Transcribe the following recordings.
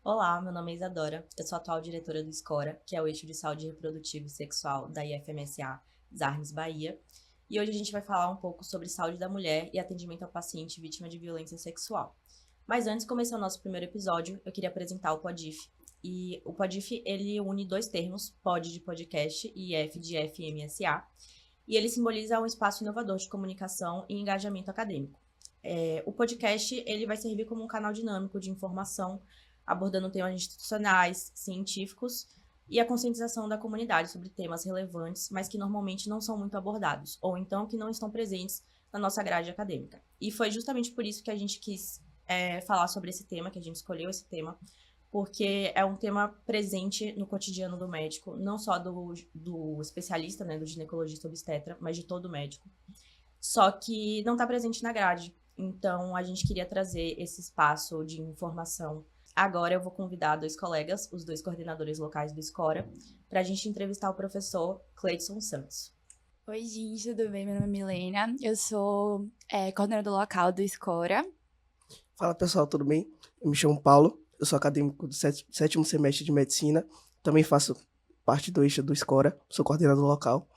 Olá, meu nome é Isadora, eu sou a atual diretora do SCORA, que é o Eixo de Saúde Reprodutiva e Sexual da IFMSA, Zarnes, Bahia, e hoje a gente vai falar um pouco sobre saúde da mulher e atendimento ao paciente vítima de violência sexual. Mas antes de começar o nosso primeiro episódio, eu queria apresentar o PODIF. E o PODIF, ele une dois termos, POD de podcast e F de FMSA, e ele simboliza um espaço inovador de comunicação e engajamento acadêmico. O podcast ele vai servir como um canal dinâmico de informação, abordando temas institucionais, científicos e a conscientização da comunidade sobre temas relevantes, mas que normalmente não são muito abordados, ou então que não estão presentes na nossa grade acadêmica. E foi justamente por isso que a gente quis falar sobre esse tema, que a gente escolheu esse tema, porque é um tema presente no cotidiano do médico, não só do especialista, né, do ginecologista obstetra, mas de todo médico. Só que não está presente na grade. Então, a gente queria trazer esse espaço de informação. Agora eu vou convidar dois colegas, os dois coordenadores locais do SCORA, para a gente entrevistar o professor Cleidson Santos. Oi, gente, tudo bem? Meu nome é Milena, eu sou coordenadora local do SCORA. Fala pessoal, tudo bem? Eu me chamo Paulo, eu sou acadêmico do sétimo semestre de Medicina, também faço parte do eixo do SCORA, sou coordenador local.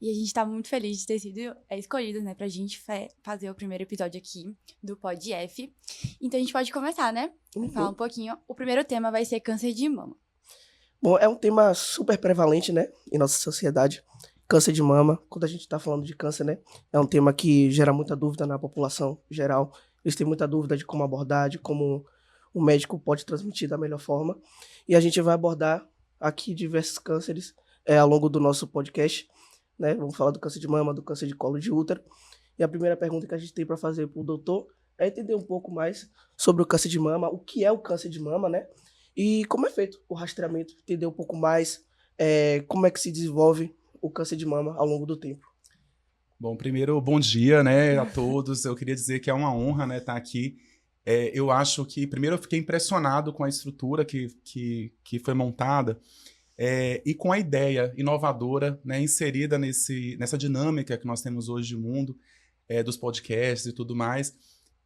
E a gente está muito feliz de ter sido escolhido, né, pra gente fazer o primeiro episódio aqui do PodF. Então a gente pode começar, né? Falar um pouquinho. O primeiro tema vai ser câncer de mama. Bom, é um tema super prevalente, né, em nossa sociedade. Câncer de mama, quando a gente está falando de câncer, né, é um tema que gera muita dúvida na população geral. Eles têm muita dúvida de como abordar, de como o médico pode transmitir da melhor forma. E a gente vai abordar aqui diversos cânceres ao longo do nosso podcast, né? Vamos falar do câncer de mama, do câncer de colo de útero. E a primeira pergunta que a gente tem para fazer para o doutor é entender um pouco mais sobre o câncer de mama, o que é o câncer de mama, né? E como é feito o rastreamento, entender um pouco mais como é que se desenvolve o câncer de mama ao longo do tempo. Bom, primeiro, bom dia, né, a todos. Eu queria dizer que é uma honra, né, estar aqui. Eu acho que, primeiro, eu fiquei impressionado com a estrutura que foi montada e com a ideia inovadora, né, inserida nessa dinâmica que nós temos hoje de mundo, dos podcasts e tudo mais.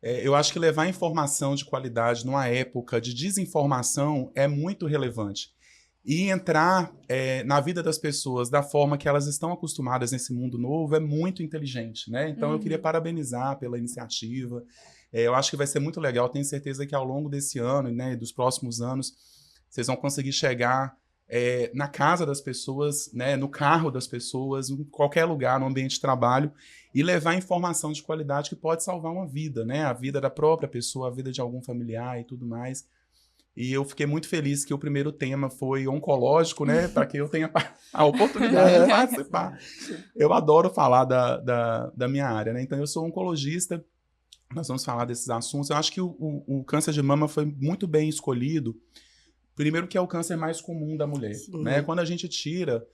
Eu acho que levar informação de qualidade numa época de desinformação é muito relevante. E entrar na vida das pessoas da forma que elas estão acostumadas nesse mundo novo é muito inteligente, né? Então eu queria parabenizar pela iniciativa. Eu acho que vai ser muito legal. Tenho certeza que ao longo desse ano, né, e dos próximos anos, vocês vão conseguir chegar na casa das pessoas, né, no carro das pessoas, em qualquer lugar, no ambiente de trabalho, e levar informação de qualidade que pode salvar uma vida, né? A vida da própria pessoa, a vida de algum familiar e tudo mais. E eu fiquei muito feliz que o primeiro tema foi oncológico, né? Para que eu tenha a oportunidade de participar. Eu adoro falar da minha área, né? Então, eu sou oncologista, nós vamos falar desses assuntos. Eu acho que o câncer de mama foi muito bem escolhido. Primeiro que é o câncer mais comum da mulher, né? Quando a gente tira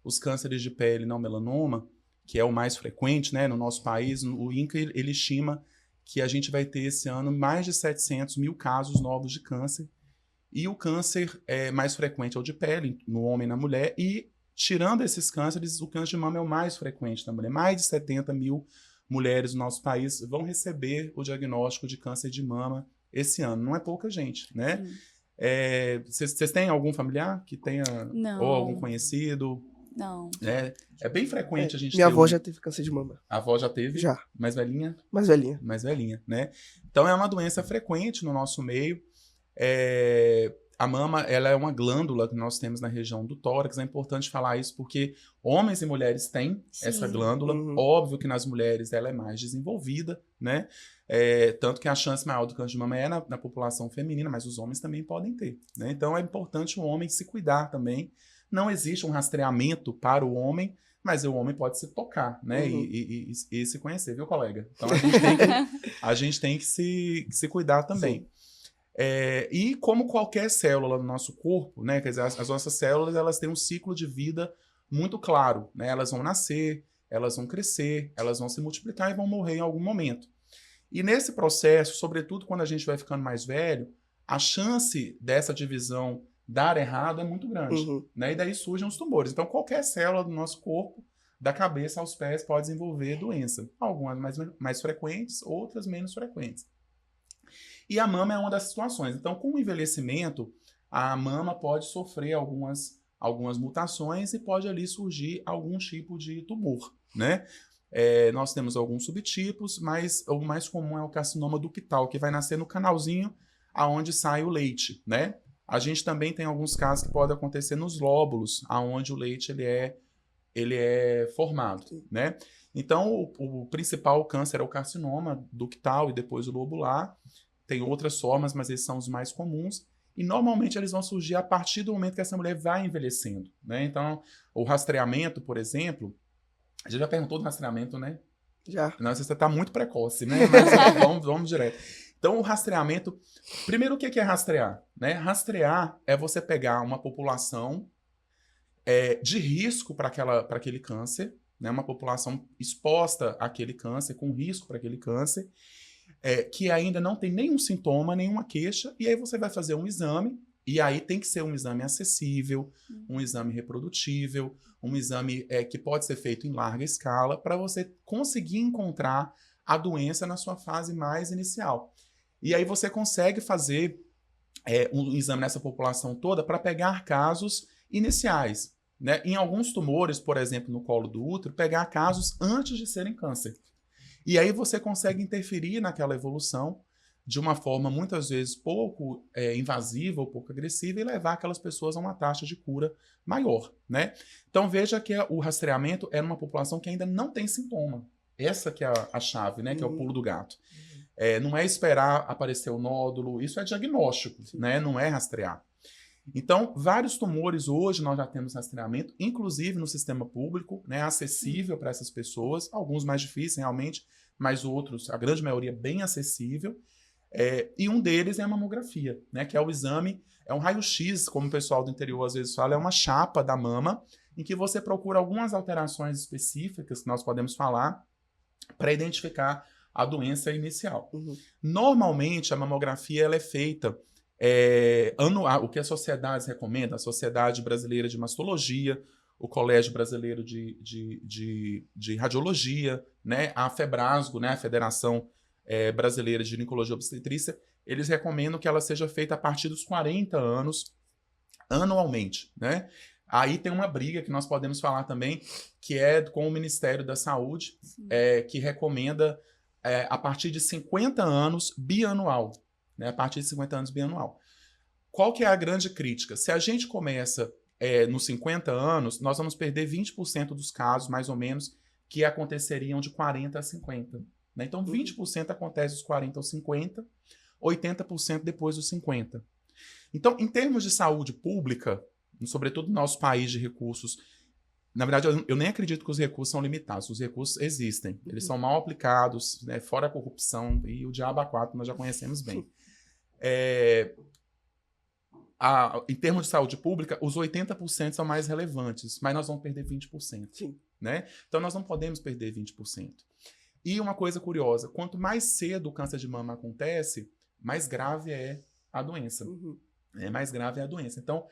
os cânceres de pele não melanoma, que é o mais frequente, né, no nosso país, o INCA, ele estima que a gente vai ter esse ano mais de 700 mil casos novos de câncer. E o câncer mais frequente é o de pele, no homem e na mulher. E, tirando esses cânceres, o câncer de mama é o mais frequente na mulher. Mais de 70 mil mulheres no nosso país vão receber o diagnóstico de câncer de mama esse ano. Não é pouca gente, né? Vocês têm algum familiar que tenha... Não. Ou algum conhecido? Não. É bem frequente a gente Minha ter avó já teve câncer de mama. A avó já teve? Já. Mais velhinha? Mais velhinha. Mais velhinha, né? Então, é uma doença frequente no nosso meio. A mama, ela é uma glândula que nós temos na região do tórax. É importante falar isso porque homens e mulheres têm essa glândula. Óbvio que nas mulheres ela é mais desenvolvida, né? Tanto que a chance maior do câncer de mama é na população feminina, mas os homens também podem ter, né? Então é importante o homem se cuidar também. Não existe um rastreamento para o homem, mas o homem pode se tocar, né? E se conhecer, viu, colega? Então a gente tem que se cuidar também. Sim. E como qualquer célula do nosso corpo, né, quer dizer, as nossas células elas têm um ciclo de vida muito claro, né? Elas vão nascer, elas vão crescer, elas vão se multiplicar e vão morrer em algum momento. E nesse processo, sobretudo quando a gente vai ficando mais velho, a chance dessa divisão dar errado é muito grande, né? E daí surgem os tumores. Então qualquer célula do nosso corpo, da cabeça aos pés, pode desenvolver doença. Algumas mais frequentes, outras menos frequentes. E a mama é uma das situações. Então, com o envelhecimento, a mama pode sofrer algumas mutações e pode ali surgir algum tipo de tumor, né? Nós temos alguns subtipos, mas o mais comum é o carcinoma ductal, que vai nascer no canalzinho aonde sai o leite, né? A gente também tem alguns casos que podem acontecer nos lóbulos, aonde o leite ele é formado, né? Então, o principal câncer é o carcinoma ductal e depois o lobular. Tem outras formas, mas esses são os mais comuns. E normalmente eles vão surgir a partir do momento que essa mulher vai envelhecendo, né? Então, o rastreamento, por exemplo, a gente já perguntou do rastreamento, né? Já. Não, você está muito precoce, né? Mas vamos direto. Então, o rastreamento... Primeiro, o que é rastrear? Né? Rastrear é você pegar uma população de risco para aquele câncer, né? Uma população exposta àquele câncer, com risco para aquele câncer, que ainda não tem nenhum sintoma, nenhuma queixa, e aí você vai fazer um exame, e aí tem que ser um exame acessível, um exame reprodutível, um exame que pode ser feito em larga escala, para você conseguir encontrar a doença na sua fase mais inicial. E aí você consegue fazer um exame nessa população toda para pegar casos iniciais, né? Em alguns tumores, por exemplo, no colo do útero, pegar casos antes de serem câncer. E aí você consegue interferir naquela evolução de uma forma, muitas vezes, pouco invasiva ou pouco agressiva e levar aquelas pessoas a uma taxa de cura maior, né? Então, veja que o rastreamento é numa população que ainda não tem sintoma. Essa que é a chave, né? Que é o pulo do gato. Não é esperar aparecer o nódulo, isso é diagnóstico, né? Não é rastrear. Então, vários tumores hoje nós já temos rastreamento, inclusive no sistema público, né? Acessível para essas pessoas, alguns mais difíceis realmente, mas outros, a grande maioria, bem acessível. E um deles é a mamografia, né? Que é o exame, é um raio-x, como o pessoal do interior às vezes fala, é uma chapa da mama, em que você procura algumas alterações específicas que nós podemos falar para identificar a doença inicial. Normalmente, a mamografia ela é feita anual, o que as sociedades recomendam, a Sociedade Brasileira de Mastologia, o Colégio Brasileiro de Radiologia, né? A FEBRASGO, né? A Federação Brasileira de Ginecologia e Obstetrícia, eles recomendam que ela seja feita a partir dos 40 anos, anualmente, né? Aí tem uma briga que nós podemos falar também, que é com o Ministério da Saúde, que recomenda a partir de 50 anos bianual, né? A partir de 50 anos bianual. Qual que é a grande crítica? Se a gente começa nos 50 anos, nós vamos perder 20% dos casos, mais ou menos, que aconteceriam de 40 a 50. Né? Então, 20% acontece dos 40 aos 50, 80% depois dos 50. Então, em termos de saúde pública, sobretudo no nosso país de recursos, na verdade, eu nem acredito que os recursos são limitados. Os recursos existem. Eles são mal aplicados, né? Fora a corrupção e o diabo a quatro, nós já conhecemos bem. Em termos de saúde pública, os 80% são mais relevantes, mas nós vamos perder 20%. Sim. Né? Então, nós não podemos perder 20%. E uma coisa curiosa, quanto mais cedo o câncer de mama acontece, mais grave é a doença. Mais grave é a doença. Então,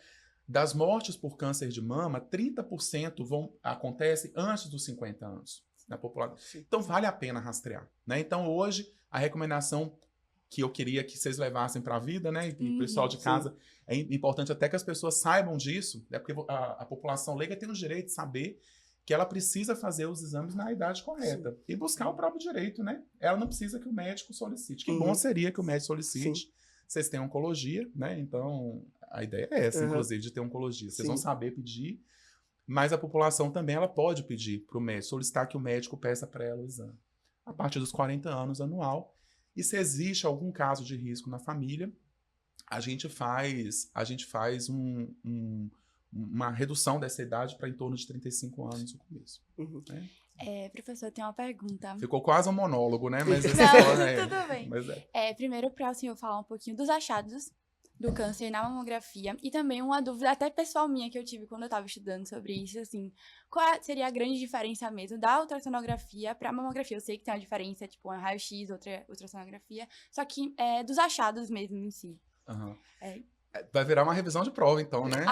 das mortes por câncer de mama, 30% acontece antes dos 50 anos na população. Então, vale a pena rastrear. Né? Então, hoje, a recomendação que eu queria que vocês levassem para a vida, né? E o pessoal de casa, é importante até que as pessoas saibam disso, né? Porque a população leiga tem o direito de saber que ela precisa fazer os exames na idade correta. E buscar o próprio direito, né? Ela não precisa que o médico solicite. Que bom seria que o médico solicite. Vocês têm oncologia, né? Então, a ideia é essa, inclusive, de ter oncologia. Vocês vão saber pedir, mas a população também ela pode pedir para o médico, solicitar que o médico peça para ela o exame. A partir dos 40 anos, anual. E se existe algum caso de risco na família, a gente faz uma redução dessa idade para em torno de 35 anos no começo. Né? Professor, tem uma pergunta. Ficou quase um monólogo, né? Mas tudo bem. Mas primeiro, para o senhor falar um pouquinho dos achados do câncer na mamografia e também uma dúvida até pessoal minha que eu tive quando eu estava estudando sobre isso, assim, qual seria a grande diferença mesmo da ultrassonografia para a mamografia? Eu sei que tem uma diferença, tipo, um raio-x, outra ultrassonografia, só que dos achados mesmo em si. Vai virar uma revisão de prova, então, né?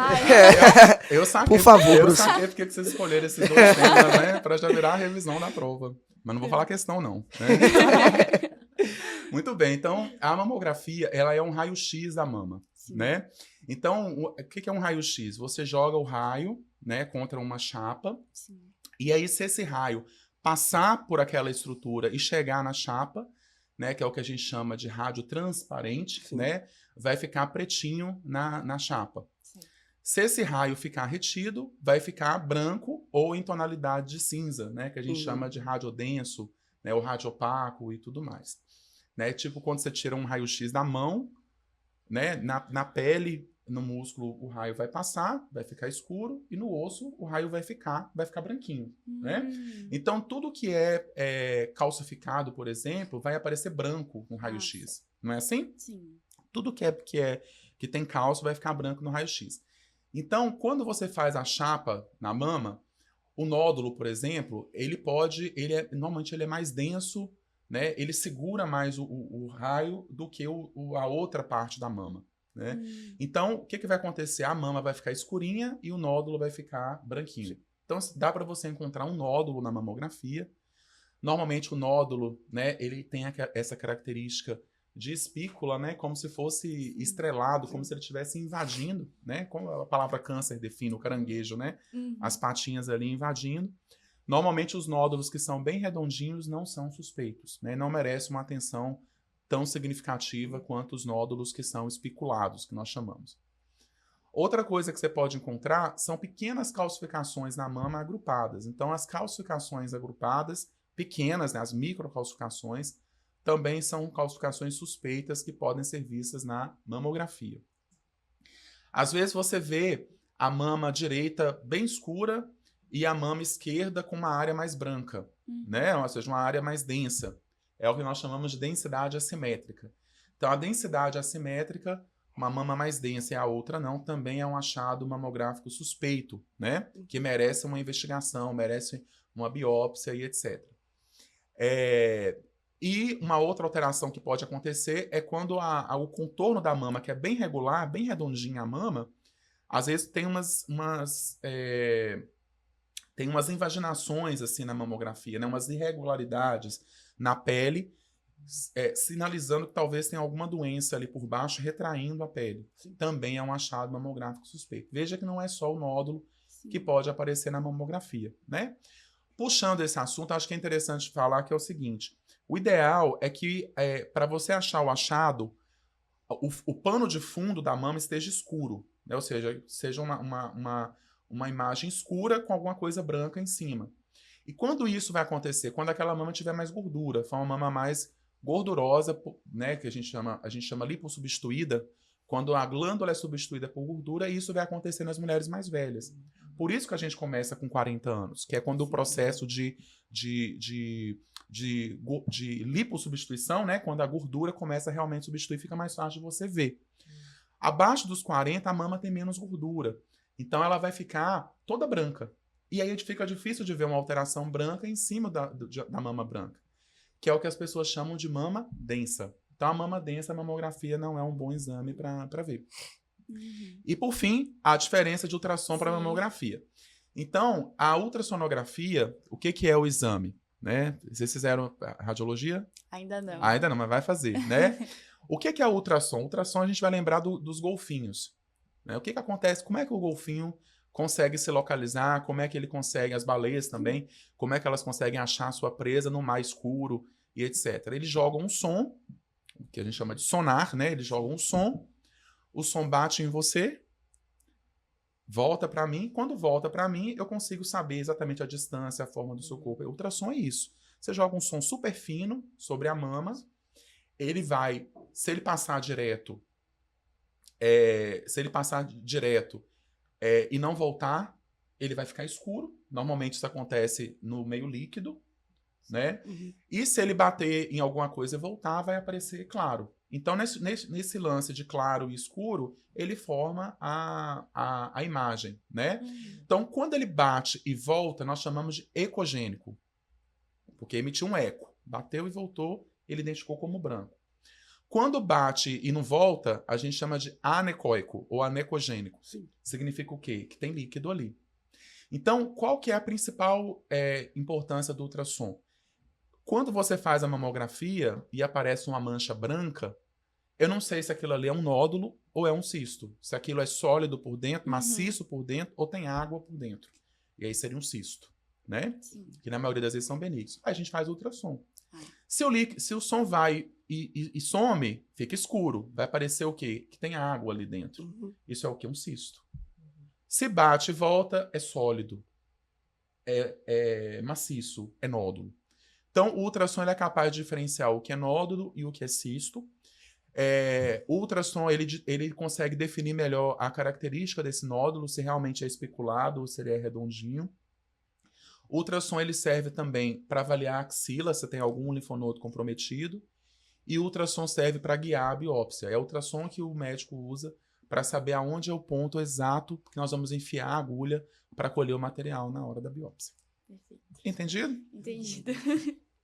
Eu saquei, por favor, eu saquei porque vocês escolheram esses dois temas, né? Para já virar a revisão da prova. Mas não vou falar questão, não. Né? Muito bem. Então, a mamografia, ela é um raio-x da mama, Sim. né? Então, o que é um raio-x? Você joga o raio, né, contra uma chapa, Sim. e aí se esse raio passar por aquela estrutura e chegar na chapa, né, que é o que a gente chama de rádio transparente, Sim. né, vai ficar pretinho na chapa. Sim. Se esse raio ficar retido, vai ficar branco ou em tonalidade de cinza, né, que a gente chama de radiodenso, né, ou radiopaco e tudo mais. Né? Tipo quando você tira um raio-x da mão, né, na pele, no músculo, o raio vai passar, vai ficar escuro, e no osso o raio vai ficar branquinho. Né? Então, tudo que é calcificado, por exemplo, vai aparecer branco no raio-x. Não é assim? Sim. Tudo que tem cálcio vai ficar branco no raio-x. Então, quando você faz a chapa na mama, o nódulo, por exemplo, normalmente ele é mais denso, né? Ele segura mais o raio do que a outra parte da mama. Né? Então, o que vai acontecer? A mama vai ficar escurinha e o nódulo vai ficar branquinho. Então, dá para você encontrar um nódulo na mamografia. Normalmente, o nódulo, né, ele tem essa característica de espícula, né, como se fosse estrelado, como se ele estivesse invadindo, né, como a palavra câncer define, o caranguejo, né, as patinhas ali invadindo. Normalmente, os nódulos que são bem redondinhos não são suspeitos, né, não merecem uma atenção tão significativa quanto os nódulos que são espiculados, que nós chamamos. Outra coisa que você pode encontrar são pequenas calcificações na mama agrupadas. Então, as calcificações agrupadas, pequenas, né, as microcalcificações, também são calcificações suspeitas que podem ser vistas na mamografia. Às vezes você vê a mama direita bem escura e a mama esquerda com uma área mais branca, né? Ou seja, uma área mais densa. É o que nós chamamos de densidade assimétrica. Então, a densidade assimétrica, uma mama mais densa e a outra não, também é um achado mamográfico suspeito, né? Que merece uma investigação, merece uma biópsia e etc. E uma outra alteração que pode acontecer é quando o contorno da mama, que é bem regular, bem redondinha a mama, às vezes tem umas invaginações assim na mamografia, né? Umas irregularidades na pele, sinalizando que talvez tenha alguma doença ali por baixo, retraindo a pele. Também é um achado mamográfico suspeito. Veja que não é só o nódulo que pode aparecer na mamografia, né? Puxando esse assunto, acho que é interessante falar que é o seguinte: o ideal é que, para você achar o achado, o pano de fundo da mama esteja escuro, né? Ou seja uma imagem escura com alguma coisa branca em cima. E quando isso vai acontecer? Quando aquela mama tiver mais gordura, for uma mama mais gordurosa, né? Que a gente chama lipossubstituída, quando a glândula é substituída por gordura, isso vai acontecer nas mulheres mais velhas. Por isso que a gente começa com 40 anos, que é quando o processo de lipossubstituição, né, quando a gordura começa a realmente substituir, fica mais fácil de você ver. Abaixo dos 40, a mama tem menos gordura. Então, ela vai ficar toda branca. E aí fica difícil de ver uma alteração branca em cima da mama branca, que é o que as pessoas chamam de mama densa. Então, a mama densa, a mamografia não é um bom exame para ver. E, por fim, a diferença de ultrassom para mamografia. Então, a ultrassonografia, o que é o exame? Né? Vocês fizeram radiologia? Ainda não. Ainda não, mas vai fazer, né? O que é o ultrassom? O ultrassom a gente vai lembrar dos golfinhos. Né? O que acontece? Como é que o golfinho consegue se localizar? Como é que ele consegue, as baleias também, como é que elas conseguem achar a sua presa no mar escuro e etc. Eles jogam um som, que a gente chama de sonar, né? Eles jogam um som, o som bate em você, volta para mim. Quando volta para mim, eu consigo saber exatamente a distância, a forma do seu corpo. O ultrassom é isso. Você joga um som super fino sobre a mama, ele vai, se ele passar direto, e não voltar, ele vai ficar escuro. Normalmente isso acontece no meio líquido, né? E se ele bater em alguma coisa e voltar, vai aparecer claro. Então, nesse lance de claro e escuro, ele forma a imagem, né? Então, quando ele bate e volta, nós chamamos de ecogênico, porque emitiu um eco. Bateu e voltou, ele identificou como branco. Quando bate e não volta, a gente chama de anecoico ou anecogênico. Significa o quê? Que tem líquido ali. Então, qual que é a principal importância do ultrassom? Quando você faz a mamografia e aparece uma mancha branca, eu não sei se aquilo ali é um nódulo ou é um cisto. Se aquilo é sólido por dentro, maciço por dentro, ou tem água por dentro. E aí seria um cisto, né? Sim. Que na maioria das vezes são benignos. Aí a gente faz ultrassom. Ah. Se o som vai e some, fica escuro. Vai aparecer o quê? Que tem água ali dentro. Uhum. Isso é o quê? Um cisto. Se bate e volta, é sólido. É maciço, é nódulo. Então, o ultrassom ele é capaz de diferenciar o que é nódulo e o que é cisto. O ultrassom ele consegue definir melhor a característica desse nódulo, se realmente é especulado ou se ele é redondinho. O ultrassom ele serve também para avaliar a axila, se tem algum linfonodo comprometido. E o ultrassom serve para guiar a biópsia. É o ultrassom que o médico usa para saber aonde é o ponto exato que nós vamos enfiar a agulha para colher o material na hora da biópsia. Perfeito. Entendido? Entendido.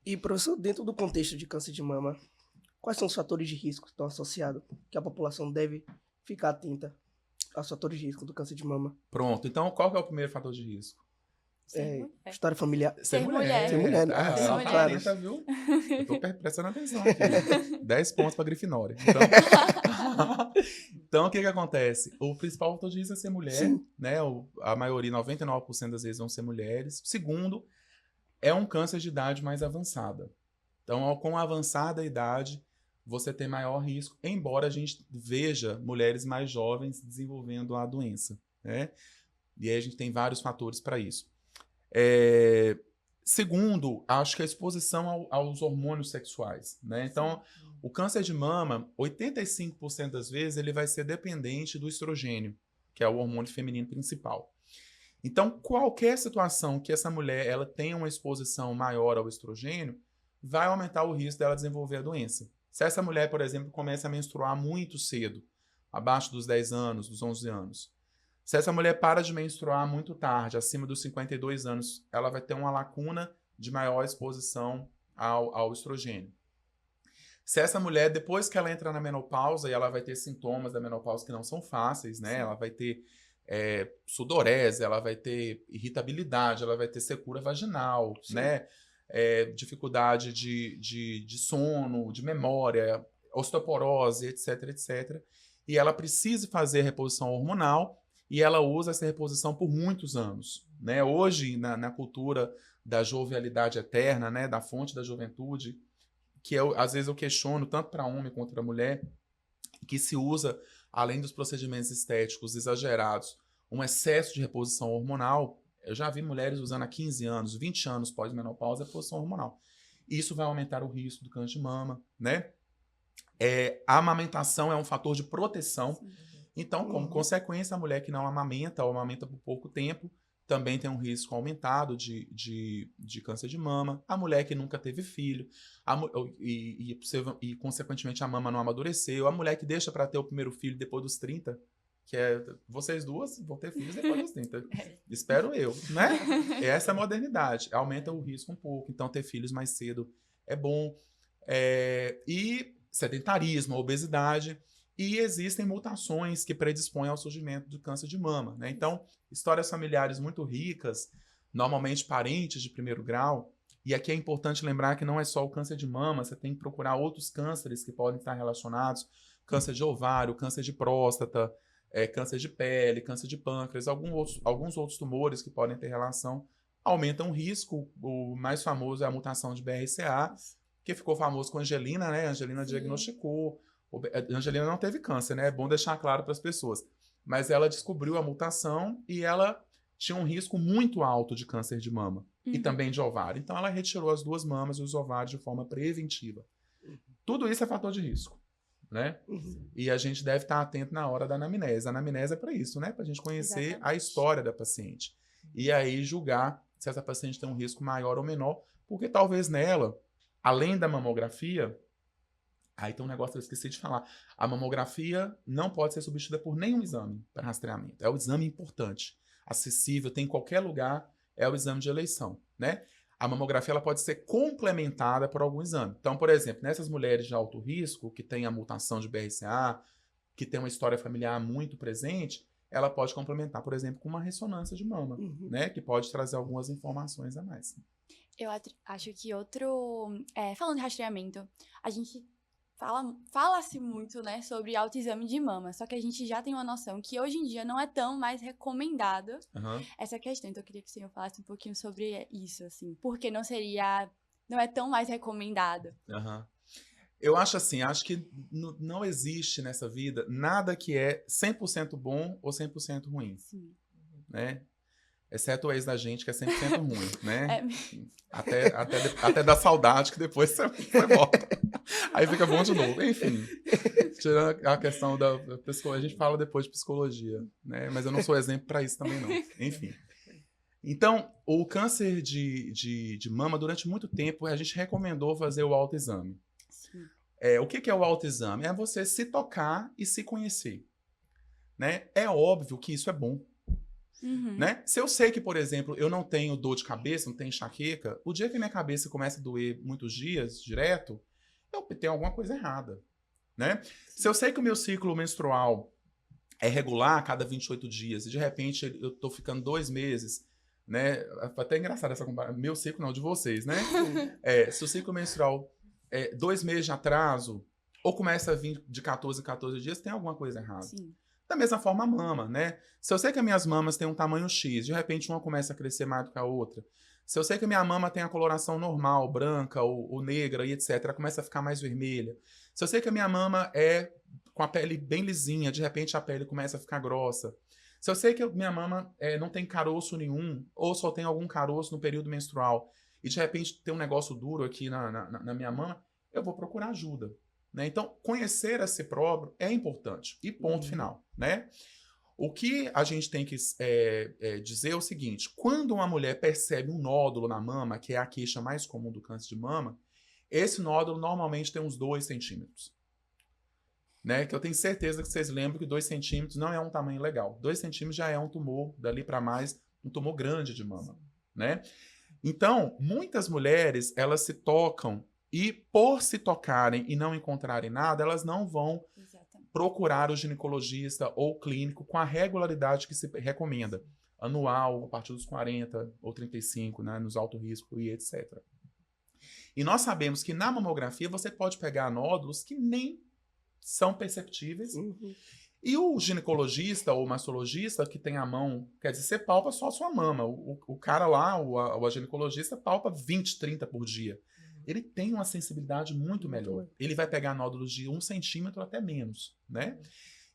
E, professor, dentro do contexto de câncer de mama, quais são os fatores de risco que estão associados que a população deve ficar atenta aos fatores de risco do câncer de mama? Pronto. Então, qual que é o primeiro fator de risco? Ser mulher. História familiar. Ser mulher. Ser mulher, né? Ah, Ser só mulher. 40, viu? Eu tô prestando atenção aqui. 10 pontos para Grifinória. Então, o que acontece? O principal fator de risco é ser mulher, Sim. né? A maioria, 99% das vezes, vão ser mulheres. Segundo, é um câncer de idade mais avançada. Então, com a avançada idade, você tem maior risco, embora a gente veja mulheres mais jovens desenvolvendo a doença, né? E aí a gente tem vários fatores para isso. Segundo, acho que a exposição aos hormônios sexuais, né? Então, o câncer de mama, 85% das vezes, ele vai ser dependente do estrogênio, que é o hormônio feminino principal. Então, qualquer situação que essa mulher ela tenha uma exposição maior ao estrogênio, vai aumentar o risco dela desenvolver a doença. Se essa mulher, por exemplo, começa a menstruar muito cedo, abaixo dos 10 anos, dos 11 anos, se essa mulher para de menstruar muito tarde, acima dos 52 anos, ela vai ter uma lacuna de maior exposição ao estrogênio. Se essa mulher, depois que ela entra na menopausa, e ela vai ter sintomas da menopausa que não são fáceis, né? Ela vai ter sudorese, ela vai ter irritabilidade, ela vai ter secura vaginal, né? Dificuldade de sono, de memória, osteoporose, etc, etc. E ela precisa fazer reposição hormonal, e ela usa essa reposição por muitos anos, né? Hoje, na cultura da jovialidade eterna, né? Da fonte da juventude, que às vezes eu questiono tanto para homem quanto para mulher, que se usa, além dos procedimentos estéticos exagerados, um excesso de reposição hormonal. Eu já vi mulheres usando há 15 anos, 20 anos pós-menopausa a reposição hormonal. Isso vai aumentar o risco do câncer de mama, né? A amamentação é um fator de proteção. Sim. Então, como consequência, a mulher que não amamenta ou amamenta por pouco tempo também tem um risco aumentado de câncer de mama. A mulher que nunca teve filho e consequentemente, a mama não amadureceu. A mulher que deixa para ter o primeiro filho depois dos 30, que vocês duas vão ter filhos depois dos 30. Espero eu, né? Essa é a modernidade. Aumenta o risco um pouco. Então, ter filhos mais cedo é bom. E sedentarismo, obesidade. E existem mutações que predispõem ao surgimento do câncer de mama, né? Então, histórias familiares muito ricas, normalmente parentes de primeiro grau. E aqui é importante lembrar que não é só o câncer de mama, você tem que procurar outros cânceres que podem estar relacionados. Câncer de ovário, câncer de próstata, câncer de pele, câncer de pâncreas, alguns outros tumores que podem ter relação, aumentam o risco. O mais famoso é a mutação de BRCA, que ficou famoso com a Angelina, né? A Angelina diagnosticou. A Angelina não teve câncer, né? É bom deixar claro para as pessoas. Mas ela descobriu a mutação e ela tinha um risco muito alto de câncer de mama e também de ovário. Então, ela retirou as duas mamas e os ovários de forma preventiva. Tudo isso é fator de risco, né? E a gente deve estar atento na hora da anamnese. A anamnese é para isso, né? Para a gente conhecer a história da paciente. E aí julgar se essa paciente tem um risco maior ou menor, porque talvez nela, além da mamografia, aí tem um negócio que eu esqueci de falar. A mamografia não pode ser substituída por nenhum exame para rastreamento. É o exame importante, acessível, tem em qualquer lugar, é o exame de eleição, né? A mamografia ela pode ser complementada por algum exame. Então, por exemplo, nessas mulheres de alto risco, que têm a mutação de BRCA, que tem uma história familiar muito presente, ela pode complementar, por exemplo, com uma ressonância de mama, né? Que pode trazer algumas informações a mais. Eu acho que falando de rastreamento, a gente fala-se muito, né, sobre autoexame de mama, só que a gente já tem uma noção que hoje em dia não é tão mais recomendado essa questão. Então eu queria que o senhor falasse um pouquinho sobre isso, assim, porque não é tão mais recomendado. Eu acho assim, acho que não existe nessa vida nada que é 100% bom ou 100% ruim, Sim. né? Exceto o ex da gente, que é 100% ruim, né? É. Até dá saudade, que depois você volta. Aí fica bom de novo. Enfim, tirando a questão da psicologia, a gente fala depois de psicologia, né? Mas eu não sou exemplo para isso também, não. Enfim. Então, o câncer de mama, durante muito tempo, a gente recomendou fazer o autoexame. Sim. O que é o autoexame? É você se tocar e se conhecer, né? É óbvio que isso é bom. Né? Se eu sei que, por exemplo, eu não tenho dor de cabeça, não tenho enxaqueca, o dia que minha cabeça começa a doer muitos dias, direto, eu tenho alguma coisa errada, né? Se eu sei que o meu ciclo menstrual é regular a cada 28 dias, e de repente eu tô ficando 2 meses, né? Foi até engraçado essa comparação. Meu ciclo não, de vocês, né? Se o ciclo menstrual é 2 meses de atraso, ou começa a vir de 14 em 14 dias, tem alguma coisa errada. Sim. Da mesma forma a mama, né? Se eu sei que as minhas mamas têm um tamanho X, de repente uma começa a crescer mais do que a outra. Se eu sei que a minha mama tem a coloração normal, branca ou negra e etc, ela começa a ficar mais vermelha. Se eu sei que a minha mama é com a pele bem lisinha, de repente a pele começa a ficar grossa. Se eu sei que a minha mama não tem caroço nenhum, ou só tem algum caroço no período menstrual, e de repente tem um negócio duro aqui na minha mama, eu vou procurar ajuda. Né? Então, conhecer a si próprio é importante. E ponto final. Né? O que a gente tem que dizer é o seguinte: quando uma mulher percebe um nódulo na mama, que é a queixa mais comum do câncer de mama, esse nódulo normalmente tem uns 2 centímetros. Né? Que eu tenho certeza que vocês lembram que 2 centímetros não é um tamanho legal. 2 centímetros já é um tumor, dali para mais, um tumor grande de mama. Né? Então, muitas mulheres, elas se tocam e, por se tocarem e não encontrarem nada, elas não vão procurar o ginecologista ou clínico com a regularidade que se recomenda. Anual, a partir dos 40 ou 35, né, nos alto risco e etc. E nós sabemos que na mamografia você pode pegar nódulos que nem são perceptíveis. E o ginecologista ou mastologista que tem a mão, quer dizer, você palpa só a sua mama. O cara lá, o ginecologista, palpa 20, 30 por dia. Ele tem uma sensibilidade muito melhor. Ele vai pegar nódulos de 1 centímetro até menos, né?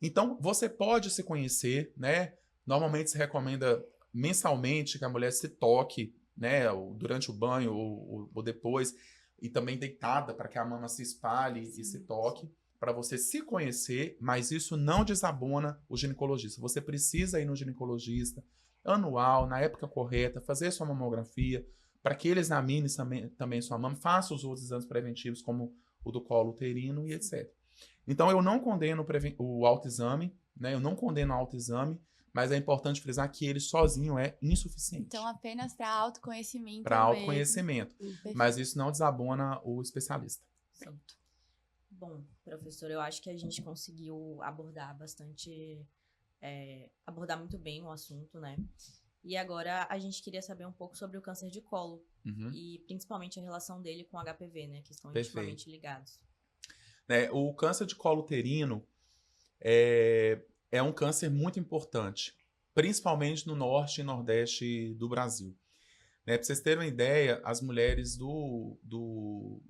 Então, você pode se conhecer, né? Normalmente se recomenda mensalmente que a mulher se toque, né? Durante o banho ou depois, e também deitada para que a mama se espalhe e se toque, para você se conhecer, mas isso não desabona o ginecologista. Você precisa ir no ginecologista anual, na época correta, fazer sua mamografia, para que ele examine também sua mama, faça os outros exames preventivos, como o do colo uterino e etc. Então, eu não condeno o autoexame, né? Eu não condeno o autoexame, mas é importante frisar que ele sozinho é insuficiente. Então, apenas para autoconhecimento. Para autoconhecimento. Mas isso não desabona o especialista. Certo. Bom, professor, eu acho que a gente conseguiu abordar abordar muito bem o assunto, né? E agora a gente queria saber um pouco sobre o câncer de colo e principalmente a relação dele com o HPV, né? Que estão intimamente ligados. O câncer de colo uterino é um câncer muito importante, principalmente no norte e nordeste do Brasil. Para vocês terem uma ideia, as mulheres do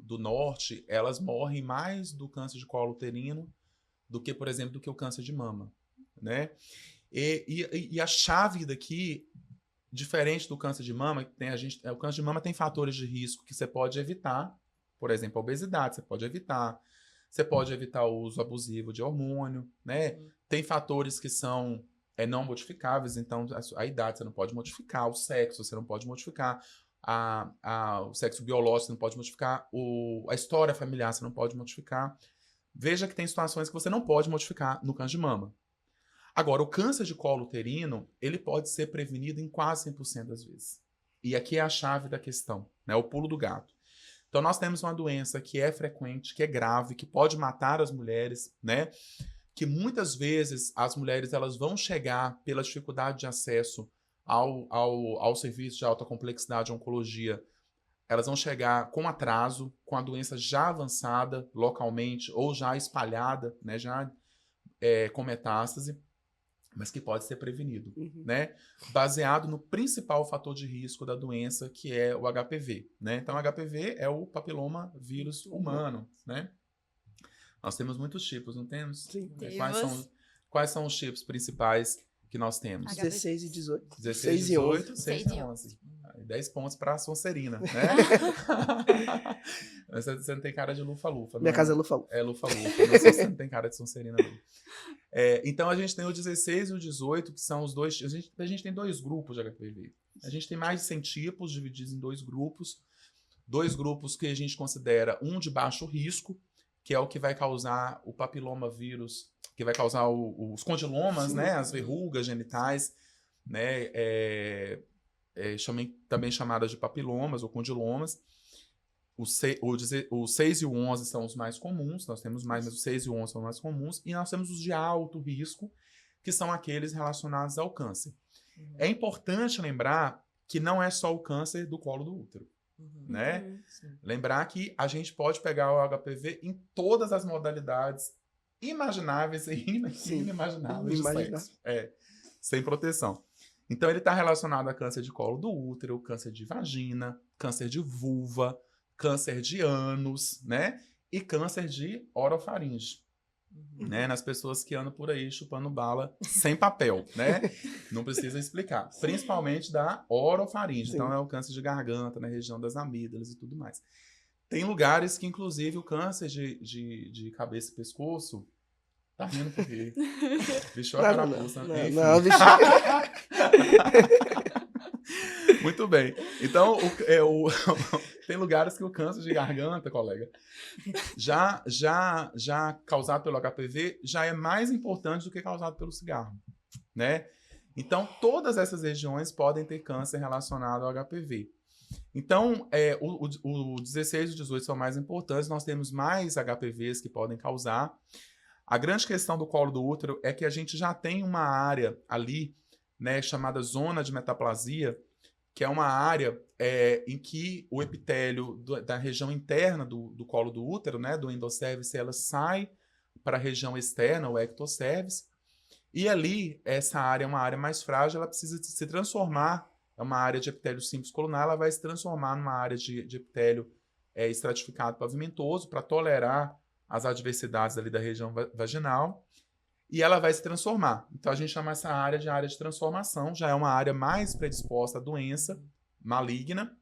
norte, elas morrem mais do câncer de colo uterino do que, por exemplo, do que o câncer de mama. Né? E a chave daqui, diferente do câncer de mama, o câncer de mama tem fatores de risco que você pode evitar, por exemplo, a obesidade, você pode evitar o uso abusivo de hormônio, né? Tem fatores que são não modificáveis, então a idade você não pode modificar, o sexo você não pode modificar, o sexo biológico você não pode modificar, a história familiar você não pode modificar. Veja que tem situações que você não pode modificar no câncer de mama. Agora, o câncer de colo uterino, ele pode ser prevenido em quase 100% das vezes. E aqui é a chave da questão, né? O pulo do gato. Então, nós temos uma doença que é frequente, que é grave, que pode matar as mulheres, né? que muitas vezes as mulheres elas vão chegar pela dificuldade de acesso ao serviço de alta complexidade de oncologia, elas vão chegar com atraso, com a doença já avançada localmente ou já espalhada, né, já com metástase, mas que pode ser prevenido, né? Baseado no principal fator de risco da doença, que é o HPV, né? Então, o HPV é o papiloma vírus humano, né? Nós temos muitos tipos, não temos? Sim. Quais são os tipos principais que nós temos? 16 e 18. 16 e 18, 6 e 11. 10 pontos para a Sonserina, né? Você não tem cara de Lufa-Lufa. Minha casa é Lufa-Lufa. É Lufa-Lufa. Você não tem cara de Sonserina, não. Então, a gente tem o 16 e o 18, que são os dois... A gente tem 2 grupos de HPV. A gente tem mais de 100 tipos divididos em 2 grupos. 2 grupos que a gente considera um de baixo risco, que é o que vai causar o papiloma vírus, que vai causar os condilomas, né? As verrugas genitais, né? Também chamadas de papilomas ou condilomas. O 6 e o 11 são os mais comuns, nós temos mais, mas o 6 e o 11 são os mais comuns, e nós temos os de alto risco, que são aqueles relacionados ao câncer. É importante lembrar que não é só o câncer do colo do útero, né? Lembrar que a gente pode pegar o HPV em todas as modalidades imagináveis e inimagináveis de sexo. Sem proteção. Então, ele está relacionado a câncer de colo do útero, câncer de vagina, câncer de vulva, câncer de ânus, né? E câncer de orofaringe, né? Nas pessoas que andam por aí chupando bala sem papel, né? Não precisa explicar. Principalmente da orofaringe. Sim. Então, é o câncer de garganta, na região das amígdalas e tudo mais. Tem lugares que, inclusive, o câncer de cabeça e pescoço... Tá rindo por quê? Bicho a carapuça. Não, bicho. Muito bem. Então, tem lugares que o câncer de garganta, colega, já causado pelo HPV, já é mais importante do que causado pelo cigarro, né? Então, todas essas regiões podem ter câncer relacionado ao HPV. Então, o 16 e o 18 são mais importantes, nós temos mais HPVs que podem causar. A grande questão do colo do útero é que a gente já tem uma área ali, né, chamada zona de metaplasia, que é uma área em que o epitélio da região interna do colo do útero, né, do endosservice, ela sai para a região externa, o ectocervice, e ali, essa área é uma área mais frágil, ela precisa se transformar, é uma área de epitélio simples colunar, ela vai se transformar numa área de epitélio estratificado pavimentoso para tolerar as adversidades ali da região vaginal, e ela vai se transformar. Então, a gente chama essa área de transformação, já é uma área mais predisposta à doença maligna,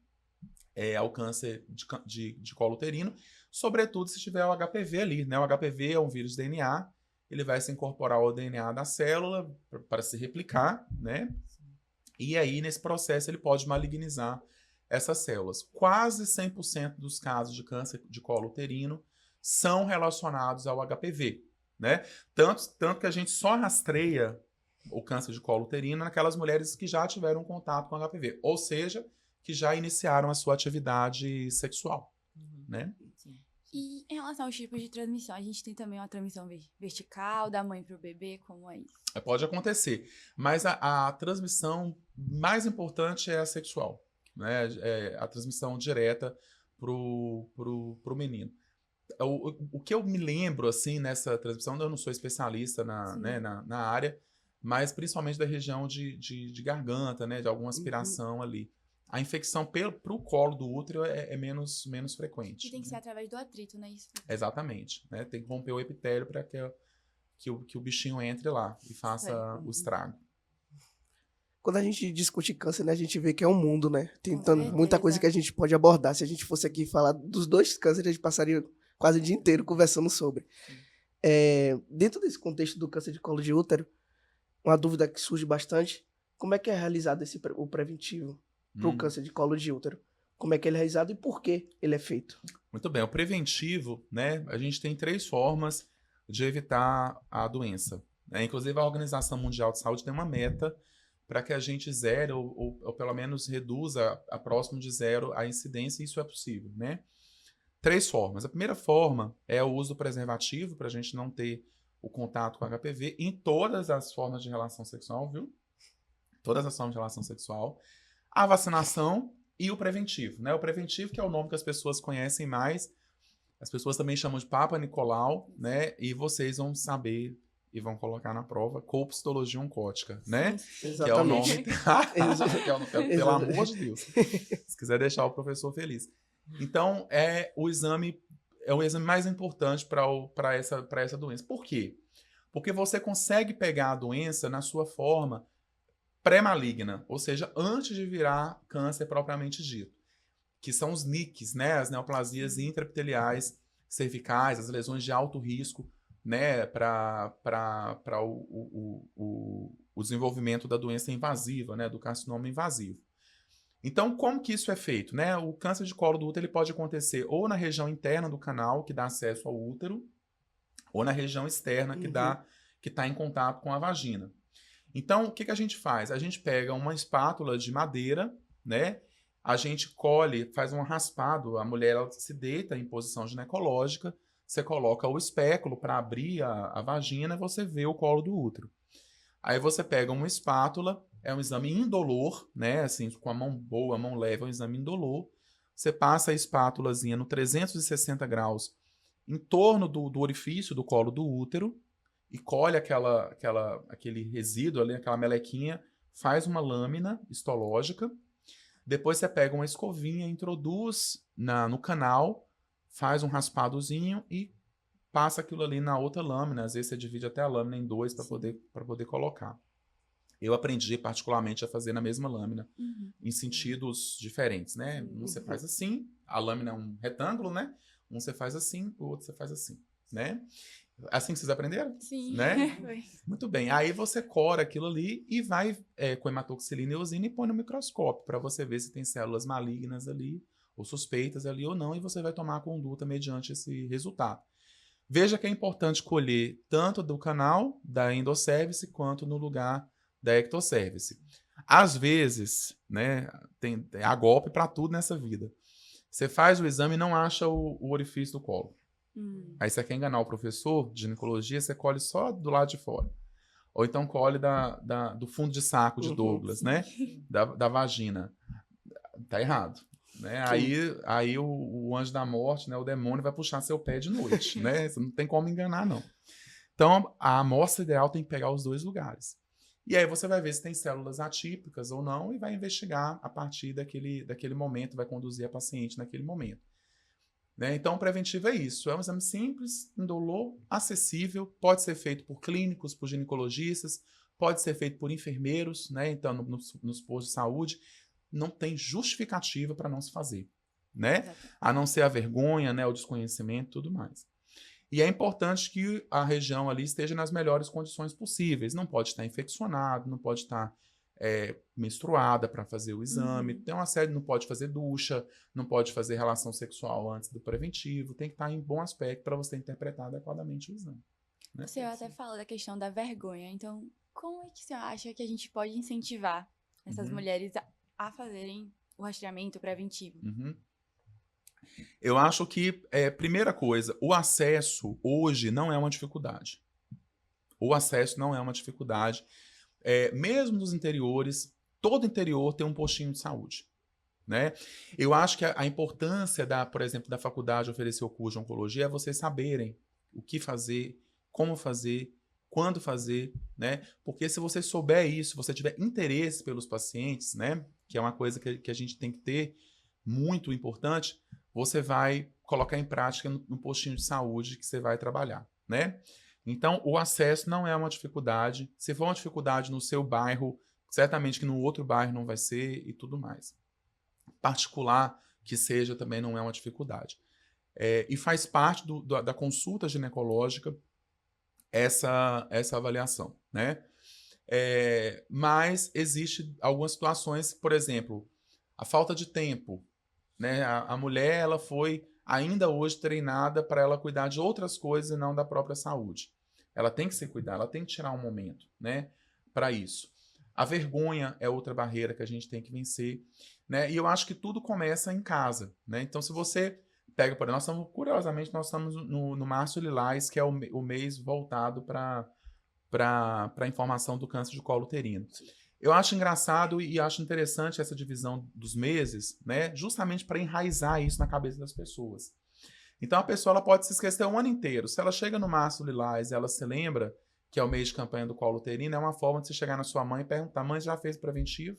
ao câncer de colo uterino, sobretudo se tiver o HPV ali, né? O HPV é um vírus DNA, ele vai se incorporar ao DNA da célula para se replicar, né? E aí, nesse processo, ele pode malignizar essas células. Quase 100% dos casos de câncer de colo uterino são relacionados ao HPV, né? Tanto que a gente só rastreia o câncer de colo uterino naquelas mulheres que já tiveram contato com HPV, ou seja, que já iniciaram a sua atividade sexual, né? E em relação aos tipos de transmissão, a gente tem também uma transmissão vertical, da mãe para o bebê, como é isso? Pode acontecer, mas a transmissão mais importante é a sexual, né? A transmissão direta pro menino. O que eu me lembro, assim, nessa transmissão, eu não sou especialista na área, mas principalmente da região de garganta, né, de alguma aspiração ali. A infecção pro colo do útero é menos frequente. E tem que ser através do atrito, né? Isso. Exatamente. Né? Tem que romper o epitélio para que o bichinho entre lá e faça o estrago. Quando a gente discute câncer, né, a gente vê que é um mundo, né? Tem muita coisa que a gente pode abordar. Se a gente fosse aqui falar dos 2 cânceres, a gente passaria quase o dia inteiro conversando sobre. Dentro desse contexto do câncer de colo de útero, uma dúvida que surge bastante, como é que é realizado o preventivo para o câncer de colo de útero? Como é que ele é realizado e por que ele é feito? Muito bem, o preventivo, né, a gente tem 3 formas de evitar a doença. Né? Inclusive, a Organização Mundial de Saúde tem uma meta para que a gente zere ou pelo menos reduza a próximo de zero a incidência, e isso é possível, né? 3 formas. A primeira forma é o uso do preservativo, para a gente não ter o contato com HPV em todas as formas de relação sexual, viu? Todas as formas de relação sexual. A vacinação e o preventivo, né? O preventivo, que é o nome que as pessoas conhecem mais, as pessoas também chamam de Papa Nicolau, né? E vocês vão saber e vão colocar na prova colpostologia oncótica, né? Que é o nome... Pelo amor de Deus. Se quiser deixar o professor feliz. Então, é o exame mais importante para essa doença. Por quê? Porque você consegue pegar a doença na sua forma pré-maligna, ou seja, antes de virar câncer propriamente dito, que são os NICs, né? As neoplasias intraepiteliais cervicais, as lesões de alto risco, né? Para o desenvolvimento da doença invasiva, né? Do carcinoma invasivo. Então, como que isso é feito, né? O câncer de colo do útero ele pode acontecer ou na região interna do canal, que dá acesso ao útero, ou na região externa, que está em contato com a vagina. Então, o que a gente faz? A gente pega uma espátula de madeira, né? A gente colhe, faz um raspado, a mulher ela se deita em posição ginecológica, você coloca o espéculo para abrir a vagina e você vê o colo do útero. Aí você pega uma espátula, é um exame indolor, né? Assim, com a mão boa, a mão leve, é um exame indolor. Você passa a espátulazinha no 360 graus em torno do orifício do colo do útero, e colhe aquele resíduo ali, aquela melequinha, faz uma lâmina histológica. Depois você pega uma escovinha, introduz no canal, faz um raspadozinho e passa aquilo ali na outra lâmina. Às vezes você divide até a lâmina em dois para poder colocar. Eu aprendi particularmente a fazer na mesma lâmina, em sentidos diferentes, né? Um você faz assim, a lâmina é um retângulo, né? Um você faz assim, o outro você faz assim, né? Assim que vocês aprenderam? Sim. Né? Muito bem. Aí você cora aquilo ali e vai com hematoxilina e eosina e põe no microscópio para você ver se tem células malignas ali, ou suspeitas ali ou não, e você vai tomar a conduta mediante esse resultado. Veja que é importante colher tanto do canal da endosservice quanto no lugar da ectocervice. Às vezes, né, tem a golpe para tudo nessa vida. Você faz o exame e não acha o orifício do colo. Aí você quer enganar o professor de ginecologia, você colhe só do lado de fora. Ou então colhe do fundo de saco de Douglas, né? Da vagina. Tá errado. Né? Aí o anjo da morte, né? O demônio vai puxar seu pé de noite, né? Você não tem como enganar, não. Então, a amostra ideal tem que pegar os dois lugares. E aí você vai ver se tem células atípicas ou não e vai investigar a partir daquele momento, vai conduzir a paciente naquele momento. Né? Então, o preventivo é isso. É um exame simples, indolor, acessível, pode ser feito por clínicos, por ginecologistas, pode ser feito por enfermeiros, né? Então, nos postos de saúde, não tem justificativa para não se fazer, né? A não ser a vergonha, né? O desconhecimento e tudo mais. E é importante que a região ali esteja nas melhores condições possíveis. Não pode estar infeccionado, não pode estar menstruada para fazer o exame. Tem uma série, não pode fazer ducha, não pode fazer relação sexual antes do preventivo. Tem que estar em bom aspecto para você interpretar adequadamente o exame. Né? Você até fala da questão da vergonha. Então, como é que você acha que a gente pode incentivar essas mulheres a fazerem o rastreamento preventivo? Eu acho que, primeira coisa, o acesso hoje não é uma dificuldade. O acesso não é uma dificuldade. Mesmo nos interiores, todo interior tem um postinho de saúde. Né? Eu acho que a importância, por exemplo, da faculdade oferecer o curso de oncologia é vocês saberem o que fazer, como fazer, quando fazer, né? Porque se você souber isso, se você tiver interesse pelos pacientes, né? Que é uma coisa que a gente tem que ter muito importante, você vai colocar em prática no postinho de saúde que você vai trabalhar, né? Então, o acesso não é uma dificuldade. Se for uma dificuldade no seu bairro, certamente que no outro bairro não vai ser e tudo mais. Particular que seja também não é uma dificuldade. E faz parte da consulta ginecológica essa avaliação, né? Mas existe algumas situações, por exemplo, a falta de tempo, né? A mulher ela foi ainda hoje treinada para ela cuidar de outras coisas e não da própria saúde. Ela tem que se cuidar, ela tem que tirar um momento, né, para isso. A vergonha é outra barreira que a gente tem que vencer, né? E eu acho que tudo começa em casa, né? Então, se você pega, por exemplo, curiosamente, nós estamos no Março Lilás, que é o mês voltado para a informação do câncer de colo uterino. Eu acho engraçado e acho interessante essa divisão dos meses, né? Justamente para enraizar isso na cabeça das pessoas. Então, a pessoa ela pode se esquecer o ano inteiro. Se ela chega no Março Lilás e ela se lembra que é o mês de campanha do colo uterino, é uma forma de você chegar na sua mãe e perguntar: mãe, já fez preventivo?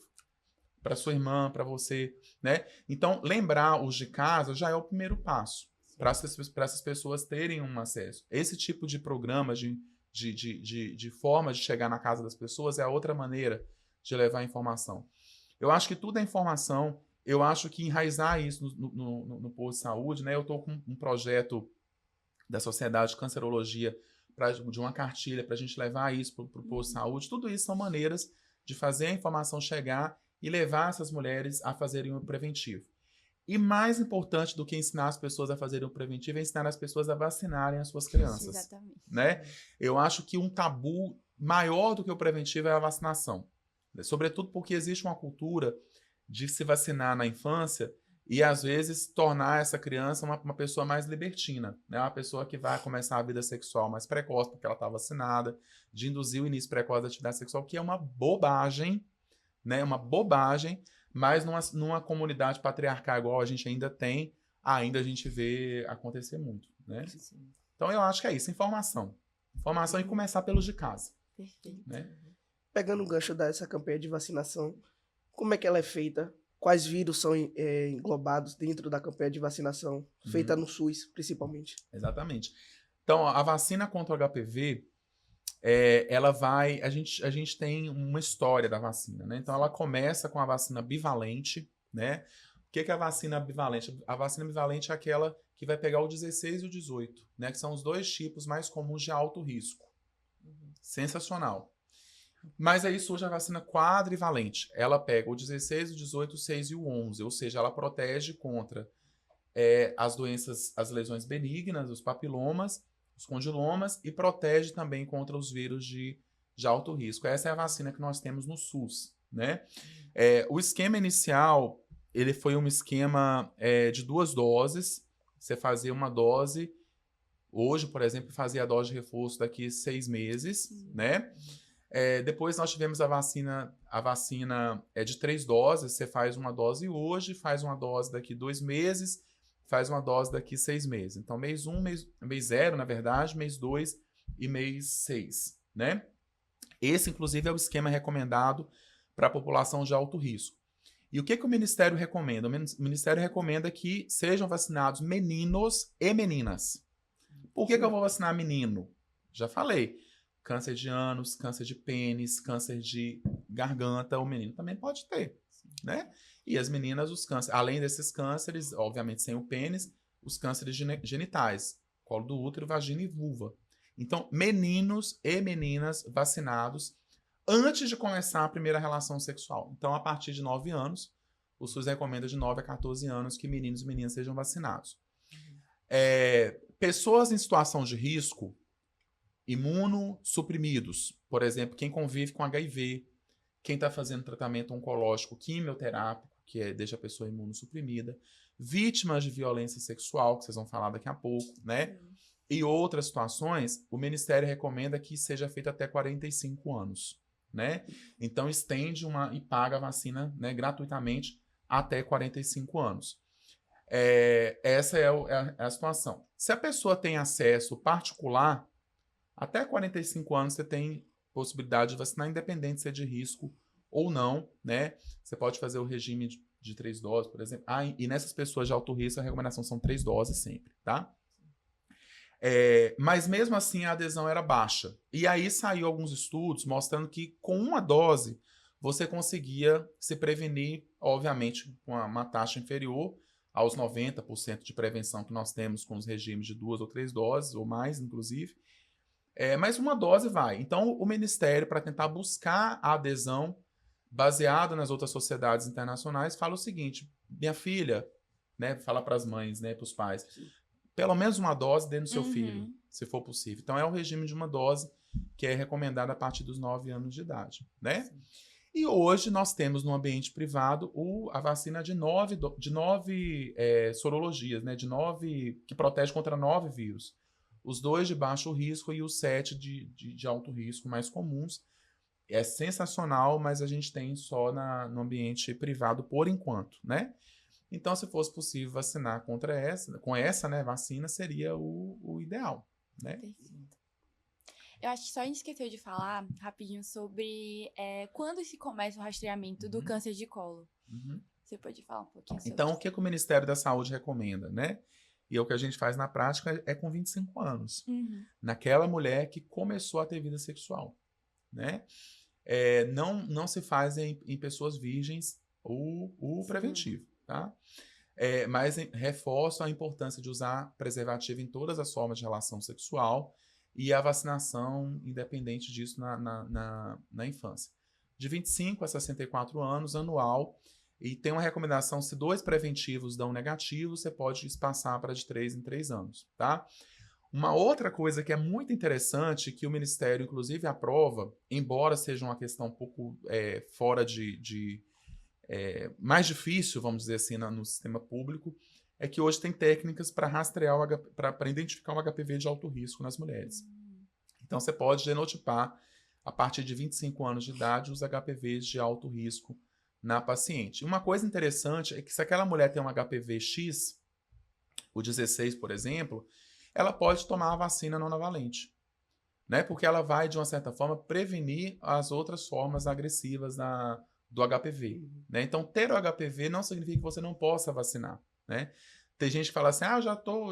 Para sua irmã, para você, né? Então, lembrar os de casa já é o primeiro passo para essas pessoas terem um acesso. Esse tipo de programa, de forma de chegar na casa das pessoas é a outra maneira de levar informação. Eu acho que tudo é informação. Eu acho que enraizar isso no posto de saúde, né? Eu estou com um projeto da Sociedade de Cancerologia de uma cartilha para a gente levar isso para o posto de saúde. Tudo isso são maneiras de fazer a informação chegar e levar essas mulheres a fazerem o preventivo. E mais importante do que ensinar as pessoas a fazerem o preventivo é ensinar as pessoas a vacinarem as suas crianças. Exatamente. Né? Eu acho que um tabu maior do que o preventivo é a vacinação. Sobretudo porque existe uma cultura de se vacinar na infância e, às vezes, tornar essa criança uma pessoa mais libertina, né? Uma pessoa que vai começar a vida sexual mais precoce, porque ela está vacinada, de induzir o início precoce da atividade sexual, que é uma bobagem, né? Uma bobagem, mas numa comunidade patriarcal igual a gente ainda tem, ainda a gente vê acontecer muito, né? Então, eu acho que é isso, informação. Informação e começar pelos de casa. Perfeito. Né? Pegando o gancho dessa campanha de vacinação, como é que ela é feita? Quais vírus são englobados dentro da campanha de vacinação, feita no SUS, principalmente? Exatamente. Então, a vacina contra o HPV, ela vai... A gente tem uma história da vacina, né? Então, ela começa com a vacina bivalente, né? O que é a vacina bivalente? A vacina bivalente é aquela que vai pegar o 16 e o 18, né? Que são os dois tipos mais comuns de alto risco. Sensacional. Mas aí surge a vacina quadrivalente. Ela pega o 16, o 18, o 6 e o 11. Ou seja, ela protege contra as doenças, as lesões benignas, os papilomas, os condilomas e protege também contra os vírus de alto risco. Essa é a vacina que nós temos no SUS, né? O esquema inicial, ele foi um esquema de 2 doses. Você fazia uma dose. Hoje, por exemplo, fazia a dose de reforço daqui a 6 meses, né? Depois nós tivemos a vacina de 3 doses. Você faz uma dose hoje, faz uma dose daqui 2 meses, faz uma dose daqui 6 meses. Então, mês 1, mês 0, na verdade, mês 2 e mês 6, né? Esse, inclusive, é o esquema recomendado para a população de alto risco. E o que o Ministério recomenda? O Ministério recomenda que sejam vacinados meninos e meninas. Por que eu vou vacinar menino? Já falei. Câncer de ânus, câncer de pênis, câncer de garganta, o menino também pode ter, né? E as meninas, os cânceres, além desses cânceres, obviamente sem o pênis, os cânceres genitais, colo do útero, vagina e vulva. Então, meninos e meninas vacinados antes de começar a primeira relação sexual. Então, a partir de 9 anos, o SUS recomenda de 9 a 14 anos que meninos e meninas sejam vacinados. Pessoas em situação de risco, imunossuprimidos, por exemplo, quem convive com HIV, quem está fazendo tratamento oncológico quimioterápico, que deixa a pessoa imunossuprimida, vítimas de violência sexual, que vocês vão falar daqui a pouco, né? E outras situações, o Ministério recomenda que seja feito até 45 anos, né? Então, estende e paga a vacina, né, gratuitamente até 45 anos. Essa é a situação. Se a pessoa tem acesso particular, até 45 anos você tem possibilidade de vacinar, independente se é de risco ou não, né? Você pode fazer o regime de 3 doses, por exemplo. E nessas pessoas de alto risco, a recomendação são 3 doses sempre, tá? Mas mesmo assim a adesão era baixa. E aí saiu alguns estudos mostrando que com uma dose você conseguia se prevenir, obviamente, com uma taxa inferior aos 90% de prevenção que nós temos com os regimes de 2 ou 3 doses, ou mais, inclusive. Mas uma dose vai. Então, o Ministério, para tentar buscar a adesão baseada nas outras sociedades internacionais, fala o seguinte: minha filha, né, fala para as mães, né, para os pais, pelo menos uma dose dê no seu filho, se for possível. Então, é o regime de uma dose que é recomendado a partir dos 9 anos de idade, né? E hoje nós temos no ambiente privado a vacina de nove sorologias, né? Que protege contra 9 vírus. Os 2 de baixo risco e os 7 de alto risco mais comuns. É sensacional, mas a gente tem só no ambiente privado por enquanto, né? Então, se fosse possível vacinar com essa, né, vacina, seria o ideal, né? Perfeito. Eu acho que só a gente esqueceu de falar rapidinho sobre quando se começa o rastreamento do câncer de colo. Uhum. Você pode falar um pouquinho sobre Então, o isso? que o Ministério da Saúde recomenda, né? E o que a gente faz na prática é com 25 anos. Uhum. Naquela mulher que começou a ter vida sexual, né? Não se faz em pessoas virgens o preventivo, tá? Mas reforço a importância de usar preservativo em todas as formas de relação sexual e a vacinação independente disso na infância. De 25 a 64 anos, anual, e tem uma recomendação, se 2 preventivos dão negativo, você pode espaçar para de 3 em 3 anos, tá? Uma outra coisa que é muito interessante, que o Ministério, inclusive, aprova, embora seja uma questão um pouco fora mais difícil, vamos dizer assim, no sistema público, é que hoje tem técnicas para rastrear, para identificar o HPV de alto risco nas mulheres. Então, você pode genotipar, a partir de 25 anos de idade, os HPVs de alto risco na paciente. Uma coisa interessante é que se aquela mulher tem um HPV X, o 16, por exemplo, ela pode tomar a vacina nonavalente, né? Porque ela vai, de uma certa forma, prevenir as outras formas agressivas do HPV, né? Então, ter o HPV não significa que você não possa vacinar, né? Tem gente que fala assim,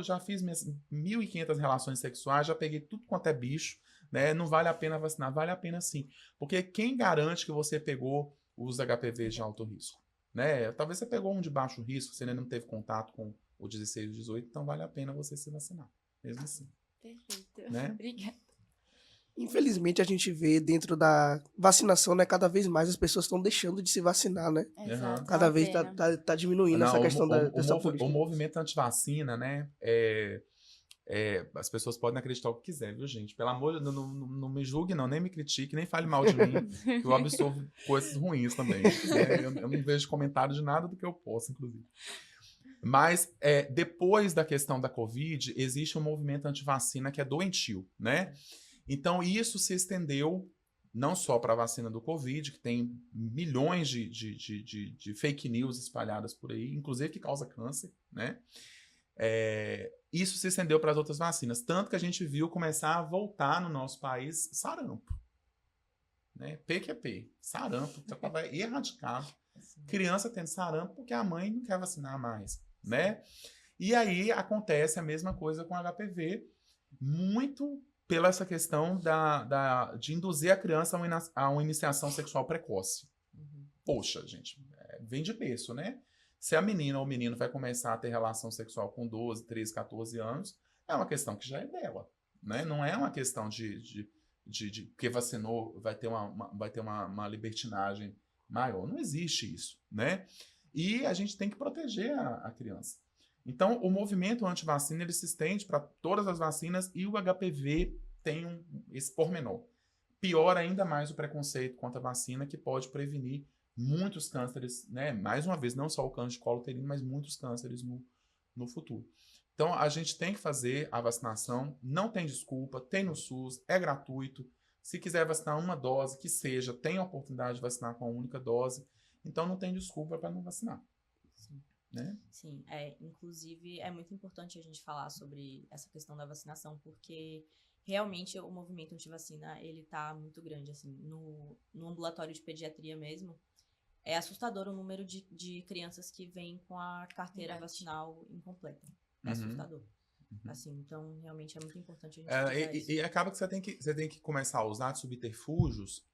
já fiz minhas 1.500 relações sexuais, já peguei tudo quanto é bicho, né? Não vale a pena vacinar. Vale a pena sim. Porque quem garante que você pegou os HPVs de alto risco, né? Talvez você pegou um de baixo risco, você ainda não teve contato com o 16 e o 18, então vale a pena você se vacinar, mesmo assim. Perfeito. Né? Obrigada. Infelizmente, a gente vê dentro da vacinação, né? Cada vez mais as pessoas estão deixando de se vacinar, né? Exato. Cada uma vez pena. tá diminuindo essa questão dessa política. O movimento antivacina, né? As pessoas podem acreditar o que quiser, viu, gente? Pelo amor de Deus, não me julgue, não, nem me critique, nem fale mal de mim, que eu absorvo coisas ruins também. Né? Eu não vejo comentário de nada do que eu posso, inclusive. Mas depois da questão da Covid, existe um movimento antivacina que é doentio, né? Então, isso se estendeu não só para a vacina do Covid, que tem milhões de fake news espalhadas por aí, inclusive que causa câncer, né? Isso se estendeu para as outras vacinas. Tanto que a gente viu começar a voltar no nosso país sarampo. Né? PQP, sarampo, já estava erradicado. Criança tendo sarampo porque a mãe não quer vacinar mais, né? E aí acontece a mesma coisa com HPV, muito pela essa questão de induzir a criança a uma iniciação sexual precoce. Poxa, gente, vem de berço, né? Se a menina ou o menino vai começar a ter relação sexual com 12, 13, 14 anos, é uma questão que já é dela, né? Não é uma questão de porque vacinou, vai ter uma libertinagem maior. Não existe isso, né? E a gente tem que proteger a criança. Então, o movimento anti-vacina, ele se estende para todas as vacinas e o HPV tem esse pormenor. Piora ainda mais o preconceito contra a vacina, que pode prevenir muitos cânceres, né? Mais uma vez, não só o câncer de colo uterino, mas muitos cânceres no futuro. Então, a gente tem que fazer a vacinação, não tem desculpa, tem no SUS, é gratuito. Se quiser vacinar uma dose, que seja, tem a oportunidade de vacinar com a única dose. Então, não tem desculpa para não vacinar. Sim. Né? Sim, inclusive é muito importante a gente falar sobre essa questão da vacinação, porque realmente o movimento anti-vacina, ele tá muito grande, assim, no ambulatório de pediatria mesmo, é assustador o número de crianças que vêm com a carteira vacinal incompleta, é assustador. Assim, então realmente é muito importante a gente fazer isso. E acaba que você tem que começar a usar subterfúgios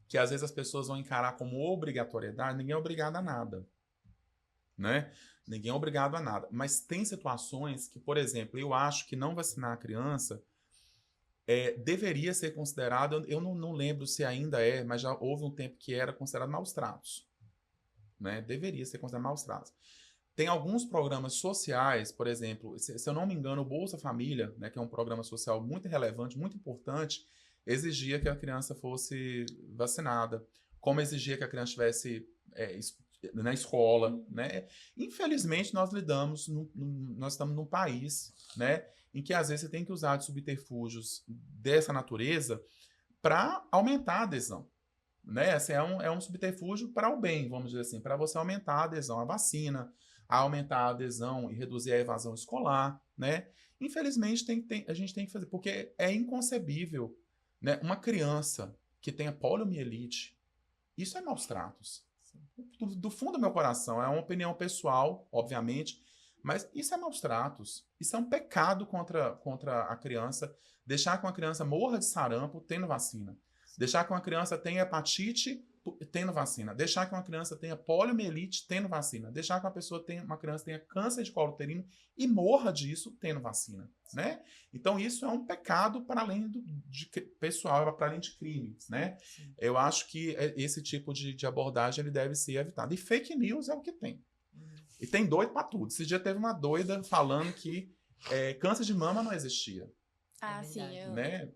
que às vezes as pessoas vão encarar como obrigatoriedade. Ninguém é obrigado a nada. Né? Ninguém é obrigado a nada. Mas tem situações que, por exemplo, eu acho que não vacinar a criança deveria ser considerado, eu não lembro se ainda mas já houve um tempo que era considerado maus tratos. Né? Deveria ser considerado maus tratos. Tem alguns programas sociais, por exemplo, se eu não me engano, o Bolsa Família, né, que é um programa social muito relevante, muito importante, exigia que a criança fosse vacinada. como exigir que a criança estivesse na escola, né? Infelizmente, nós nós estamos num país, né, em que às vezes você tem que usar de subterfúgios dessa natureza para aumentar a adesão. Né? Assim, é um subterfúgio para o bem, vamos dizer assim, para você aumentar a adesão à vacina, a aumentar a adesão e reduzir a evasão escolar, né? Infelizmente, a gente tem que fazer, porque é inconcebível, né? Uma criança que tenha poliomielite, isso é maus tratos. Do fundo do meu coração, é uma opinião pessoal, obviamente, mas isso é maus tratos. Isso é um pecado contra a criança, deixar que uma criança morra de sarampo tendo vacina. Deixar que uma criança tenha hepatite tendo vacina. Deixar que uma criança tenha poliomielite tendo vacina. Deixar que uma criança tenha câncer de colo uterino e morra disso tendo vacina. Né? Então, isso é um pecado para além de pessoal, para além de crimes. Né? Eu acho que esse tipo de abordagem ele deve ser evitado. E fake news é o que tem. E tem doido para tudo. Esse dia teve uma doida falando que câncer de mama não existia. Ah, sim. Né?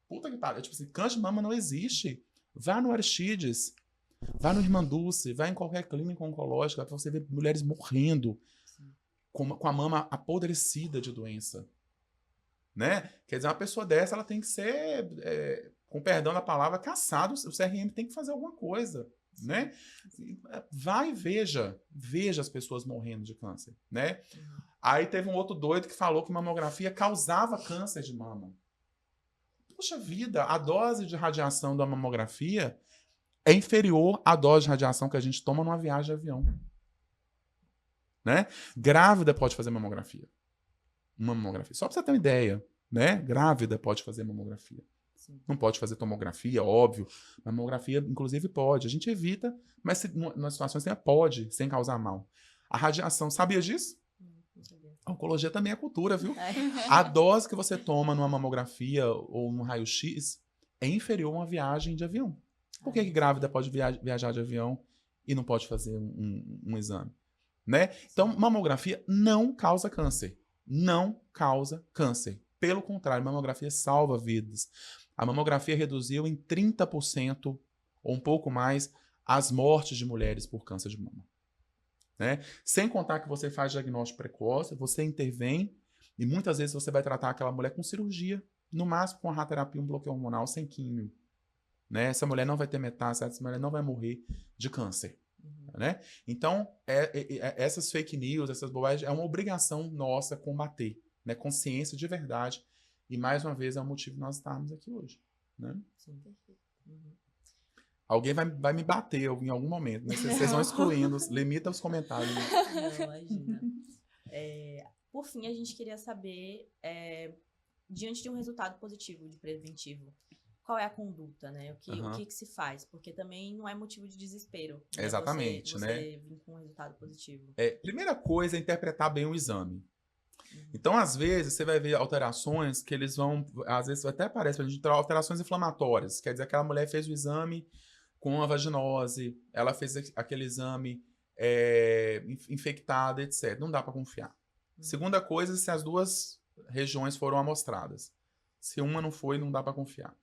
Puta que pariu. Tipo assim, câncer de mama não existe. Vá no Aristides, vá no Irmã Dulce, vá em qualquer clínica oncológica para você ver mulheres morrendo com a mama apodrecida de doença. Né? Quer dizer, uma pessoa dessa ela tem que ser, com perdão da palavra, caçada. O CRM tem que fazer alguma coisa. Né? Vai e veja as pessoas morrendo de câncer. Né? Aí teve um outro doido que falou que mamografia causava câncer de mama. Puxa vida, a dose de radiação da mamografia é inferior à dose de radiação que a gente toma numa viagem de avião. Né? Grávida pode fazer mamografia. Uma mamografia. Só para você ter uma ideia, né? Grávida pode fazer mamografia. Sim. Não pode fazer tomografia, óbvio. Mamografia, inclusive, pode. A gente evita, mas nas situações pode, sem causar mal. A radiação, sabia disso? A oncologia também é cultura, viu? A dose que você toma numa mamografia ou num raio-x é inferior a uma viagem de avião. Por que grávida pode viajar de avião e não pode fazer um exame? Né? Então, mamografia não causa câncer. Não causa câncer. Pelo contrário, mamografia salva vidas. A mamografia reduziu em 30% ou um pouco mais as mortes de mulheres por câncer de mama. Né? Sem contar que você faz diagnóstico precoce, você intervém e muitas vezes você vai tratar aquela mulher com cirurgia, no máximo com a radioterapia, um bloqueio hormonal sem químio. Né? Essa mulher não vai ter metástase, essa mulher não vai morrer de câncer. Né? Então, essas fake news, essas bobagens, é uma obrigação nossa combater. Né? Consciência de verdade. E, mais uma vez, é o motivo de nós estarmos aqui hoje. Né? Sim, perfeito. Alguém vai me bater em algum momento, né? Vocês vão excluindo, limita os comentários. Não, imagina. Por fim, a gente queria saber, diante de um resultado positivo de preventivo, qual é a conduta, né? O que se faz? Porque também não é motivo de desespero. Né? Exatamente, você vir com um resultado positivo. Primeira coisa é interpretar bem o exame. Então, às vezes, você vai ver alterações que eles vão... Às vezes, até parece pra gente alterações inflamatórias. Quer dizer, aquela mulher fez o exame com a vaginose, ela fez aquele exame infectada, etc. Não dá para confiar. Segunda coisa, se as duas regiões foram amostradas. Se uma não foi, não dá para confiar.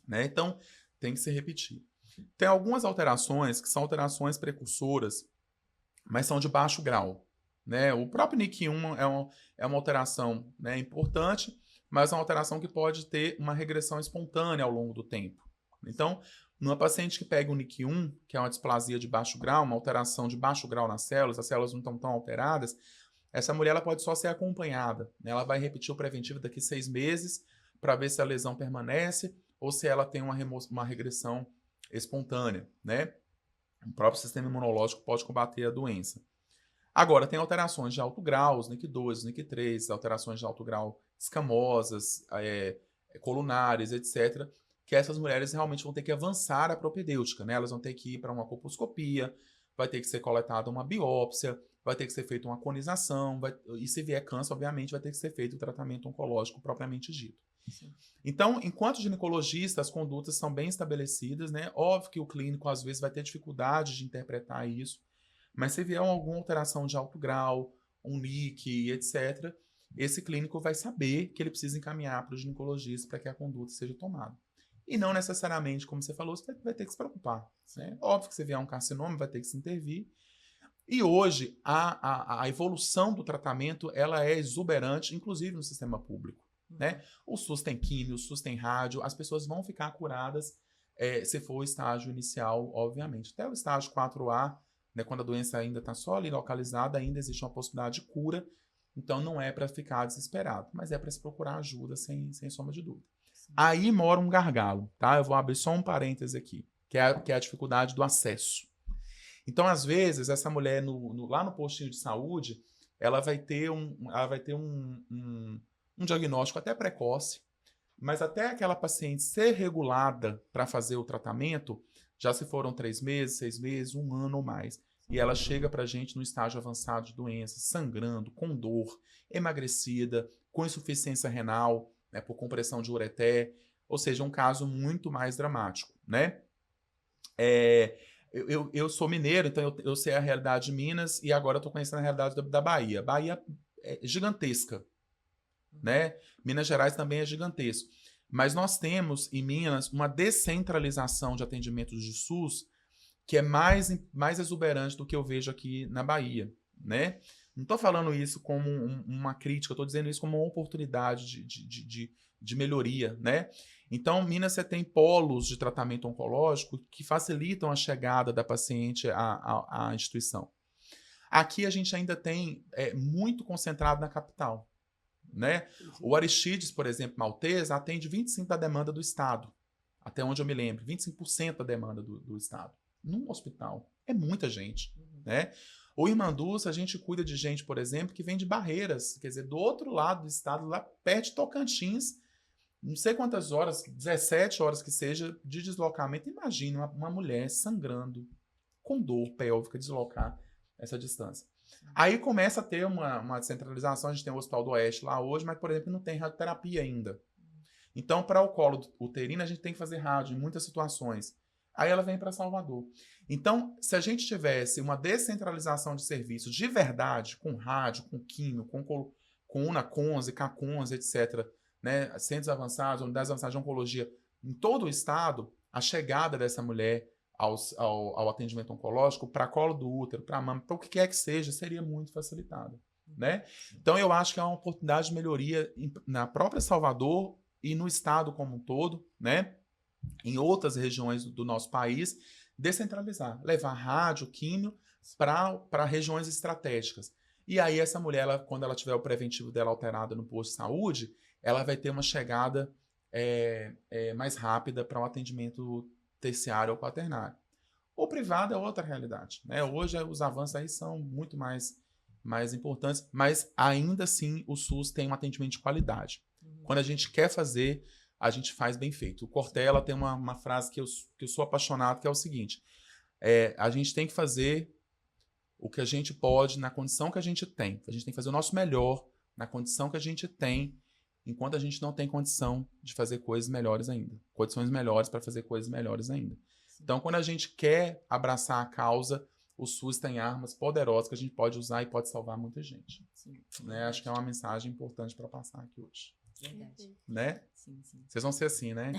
Né? Então, tem que se repetir. Tem algumas alterações que são alterações precursoras, mas são de baixo grau. Né? O próprio NIC1 é uma alteração, né, importante, mas é uma alteração que pode ter uma regressão espontânea ao longo do tempo. Então, numa paciente que pega o NIC1, que é uma displasia de baixo grau, uma alteração de baixo grau nas células, as células não estão tão alteradas, essa mulher ela pode só ser acompanhada. Né? Ela vai repetir o preventivo daqui 6 meses para ver se a lesão permanece ou se ela tem uma regressão espontânea. Né? O próprio sistema imunológico pode combater a doença. Agora, tem alterações de alto grau, os NIC2, os NIC3, alterações de alto grau escamosas, colunares, etc., que essas mulheres realmente vão ter que avançar a propedêutica, né? Elas vão ter que ir para uma colposcopia, vai ter que ser coletada uma biópsia, vai ter que ser feita uma conização, e se vier câncer, obviamente, vai ter que ser feito o tratamento oncológico propriamente dito. Sim. Então, enquanto ginecologista, as condutas são bem estabelecidas, né? Óbvio que o clínico, às vezes, vai ter dificuldade de interpretar isso, mas se vier alguma alteração de alto grau, um NIC, etc., esse clínico vai saber que ele precisa encaminhar para o ginecologista para que a conduta seja tomada. E não necessariamente, como você falou, você vai ter que se preocupar. Né? Óbvio que se vier um carcinoma, vai ter que se intervir. E hoje, a evolução do tratamento ela é exuberante, inclusive no sistema público. Né? O SUS tem químio, o SUS tem rádio, as pessoas vão ficar curadas se for o estágio inicial, obviamente. Até o estágio 4A, né, quando a doença ainda está só ali localizada, ainda existe uma possibilidade de cura, então não é para ficar desesperado, mas é para se procurar ajuda sem sombra de dúvida. Sim. Aí mora um gargalo, tá? Eu vou abrir só um parêntese aqui, que é a dificuldade do acesso. Então, às vezes, essa mulher lá no postinho de saúde, ela vai ter um diagnóstico até precoce, mas até aquela paciente ser regulada para fazer o tratamento, já se foram 3 meses, 6 meses, 1 ano ou mais. E ela chega para a gente no estágio avançado de doença, sangrando, com dor, emagrecida, com insuficiência renal, né, por compressão de ureter, ou seja, um caso muito mais dramático, né? Eu sou mineiro, então eu sei a realidade de Minas e agora estou conhecendo a realidade da Bahia. Bahia é gigantesca, né? Minas Gerais também é gigantesco. Mas nós temos em Minas uma descentralização de atendimentos de SUS que é mais exuberante do que eu vejo aqui na Bahia, né? Não estou falando isso como uma crítica, estou dizendo isso como uma oportunidade de melhoria, né? Então, Minas você tem polos de tratamento oncológico que facilitam a chegada da paciente à instituição. Aqui a gente ainda tem muito concentrado na capital, né? O Aristides, por exemplo, Maltesa, atende 25% da demanda do Estado, até onde eu me lembro, 25% da demanda do Estado. Num hospital. É muita gente, né? O Irmanduz, a gente cuida de gente, por exemplo, que vem de Barreiras, quer dizer, do outro lado do estado, lá perto de Tocantins, não sei quantas horas, 17 horas que seja, de deslocamento. Imagina uma mulher sangrando, com dor pélvica, deslocar essa distância. Aí começa a ter uma descentralização, a gente tem o Hospital do Oeste lá hoje, mas, por exemplo, não tem radioterapia ainda. Então, para o colo uterino, a gente tem que fazer rádio em muitas situações. Aí ela vem para Salvador. Então, se a gente tivesse uma descentralização de serviços de verdade, com rádio, com químio, com UNA-CONSE, CACONSE, etc., né, centros avançados, unidades avançadas de oncologia, em todo o estado, a chegada dessa mulher ao atendimento oncológico, para colo do útero, para mama, para o que quer que seja, seria muito facilitada. Né? Então, eu acho que é uma oportunidade de melhoria na própria Salvador e no estado como um todo, né? Em outras regiões do nosso país, descentralizar, levar rádio, químio para regiões estratégicas. E aí essa mulher, quando ela tiver o preventivo dela alterado no posto de saúde, ela vai ter uma chegada mais rápida para um atendimento terciário ou quaternário. O privado é outra realidade, né? Hoje os avanços aí são muito mais importantes, mas ainda assim o SUS tem um atendimento de qualidade. Quando a gente quer fazer, a gente faz bem feito. O Cortella tem uma frase que eu sou apaixonado, que é o seguinte: a gente tem que fazer o que a gente pode na condição que a gente tem. A gente tem que fazer o nosso melhor na condição que a gente tem, enquanto a gente não tem condição de fazer coisas melhores ainda. Condições melhores para fazer coisas melhores ainda. Sim. Então, quando a gente quer abraçar a causa, o SUS tem armas poderosas que a gente pode usar e pode salvar muita gente. Sim. Né? Acho que é uma mensagem importante para passar aqui hoje. Verdade. Né? Sim, sim. Vocês vão ser assim, né?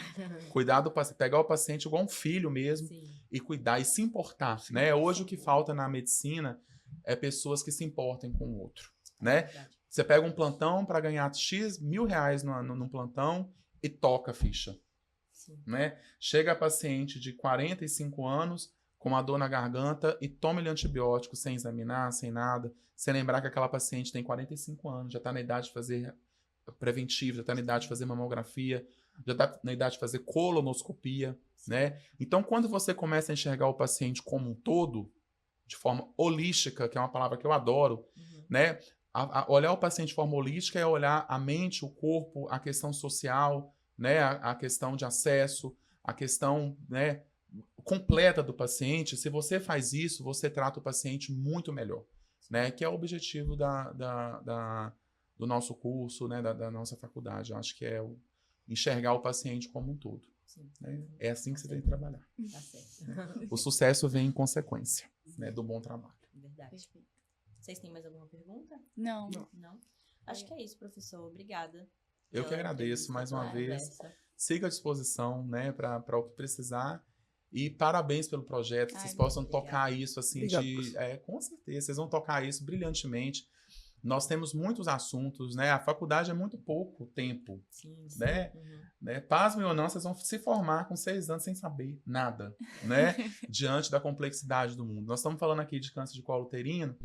Cuidar do paciente, pegar o paciente igual um filho mesmo, sim, e cuidar e se importar, né? Hoje o que falta na medicina é pessoas que se importem com o outro, né? Verdade. Você pega um plantão para ganhar X R$1.000 num plantão e toca a ficha, sim, né? Chega a paciente de 45 anos com uma dor na garganta e toma-lhe antibiótico sem examinar, sem nada, sem lembrar que aquela paciente tem 45 anos, já está na idade de fazer preventivo, já está na idade de fazer mamografia, já está na idade de fazer colonoscopia, né? Então, quando você começa a enxergar o paciente como um todo, de forma holística, que é uma palavra que eu adoro, né? Olhar o paciente de forma holística é olhar a mente, o corpo, a questão social, né? A questão de acesso, a questão, né, completa do paciente. Se você faz isso, você trata o paciente muito melhor, né? Que é o objetivo do nosso curso, né, da nossa faculdade. Eu acho que é enxergar o paciente como um todo. Sim. Né? É assim que você tem que trabalhar. Tá certo. O sucesso vem em consequência, né, do bom trabalho. Verdade. Perfeito. Vocês têm mais alguma pergunta? Não. Não? Acho que é isso, professor. Obrigada. Eu que agradeço mais uma vez. siga à disposição, né, para o que precisar. E parabéns pelo projeto, que vocês possam tocar isso assim com certeza, vocês vão tocar isso brilhantemente. Nós temos muitos assuntos, né? A faculdade é muito pouco tempo, né? Né? Pasmem ou não, vocês vão se formar com 6 anos sem saber nada, né? Diante da complexidade do mundo. Nós estamos falando aqui de câncer de colo uterino,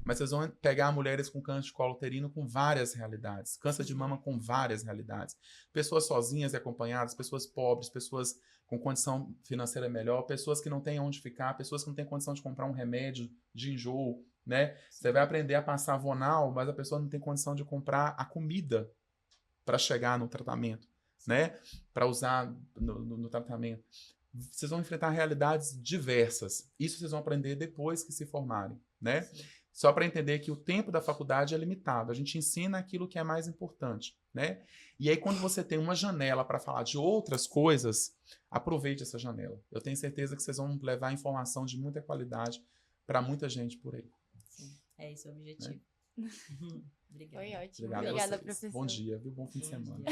mas vocês vão pegar mulheres com câncer de colo uterino com várias realidades, câncer de mama com várias realidades, pessoas sozinhas e acompanhadas, pessoas pobres, pessoas com condição financeira melhor, pessoas que não têm onde ficar, pessoas que não têm condição de comprar um remédio de enjoo, né? Você vai aprender a passar Vonal, mas a pessoa não tem condição de comprar a comida para chegar no tratamento, né? Para usar no tratamento. Vocês vão enfrentar realidades diversas. Isso vocês vão aprender depois que se formarem, né? Sim. Só para entender que o tempo da faculdade é limitado. A gente ensina aquilo que é mais importante, né? E aí, quando você tem uma janela para falar de outras coisas, aproveite essa janela. Eu tenho certeza que vocês vão levar informação de muita qualidade para muita gente por aí. Sim, é esse o objetivo. Né? Obrigada. Foi ótimo. Obrigada, professor. Bom dia, viu? Bom fim de semana.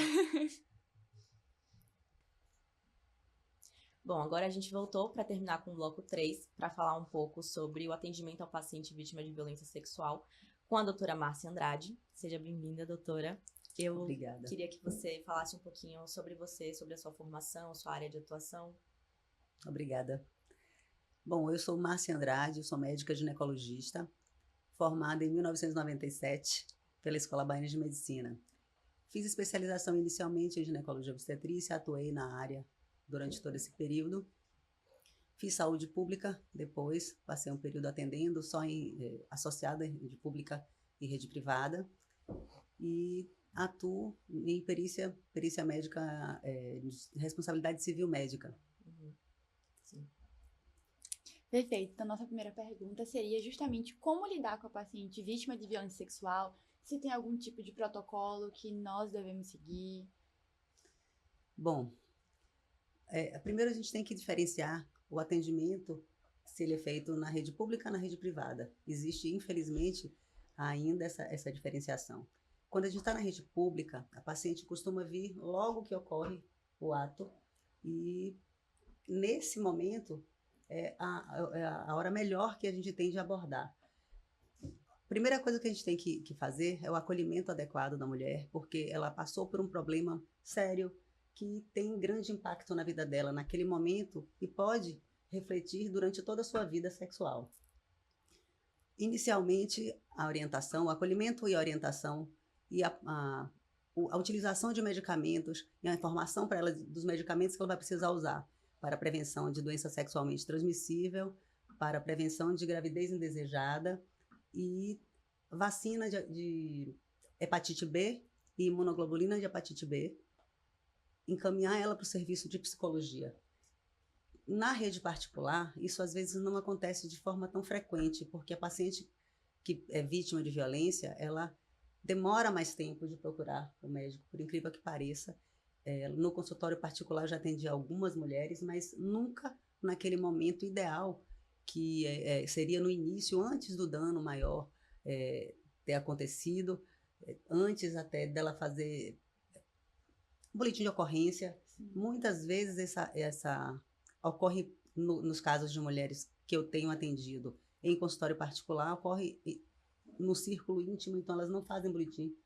Bom, agora a gente voltou para terminar com o bloco 3, para falar um pouco sobre o atendimento ao paciente vítima de violência sexual com a doutora Márcia Andrade. Seja bem-vinda, doutora. Obrigada. Queria que você falasse um pouquinho sobre você, sobre a sua formação, sua área de atuação. Obrigada. Bom, eu sou Márcia Andrade, eu sou médica ginecologista, formada em 1997 pela Escola Baiana de Medicina. Fiz especialização inicialmente em ginecologia obstetrícia, atuei na área durante todo esse período. Fiz saúde pública, depois passei um período atendendo só associada em rede pública e rede privada. E atuo em perícia médica, responsabilidade civil médica. Sim. Perfeito. Então, nossa primeira pergunta seria justamente como lidar com a paciente vítima de violência sexual, se tem algum tipo de protocolo que nós devemos seguir. Bom, primeiro a gente tem que diferenciar o atendimento, se ele é feito na rede pública ou na rede privada. Existe, infelizmente, ainda essa diferenciação. Quando a gente está na rede pública, a paciente costuma vir logo que ocorre o ato e, nesse momento, é a hora melhor que a gente tem de abordar. Primeira coisa que a gente tem que fazer é o acolhimento adequado da mulher, porque ela passou por um problema sério que tem grande impacto na vida dela naquele momento e pode refletir durante toda a sua vida sexual. Inicialmente, a orientação, o acolhimento e a orientação e a utilização de medicamentos e a informação para ela dos medicamentos que ela vai precisar usar para a prevenção de doença sexualmente transmissível, para a prevenção de gravidez indesejada e vacina de hepatite B e imunoglobulina de hepatite B, encaminhar ela para o serviço de psicologia. Na rede particular, isso às vezes não acontece de forma tão frequente, porque a paciente que é vítima de violência, ela demora mais tempo de procurar o médico, por incrível que pareça. No consultório particular eu já atendi algumas mulheres, mas nunca naquele momento ideal, que seria no início, antes do dano maior ter acontecido, antes até dela fazer boletim de ocorrência. Sim. Muitas vezes essa ocorre nos casos de mulheres que eu tenho atendido em consultório particular, ocorre no círculo íntimo, então elas não fazem boletim,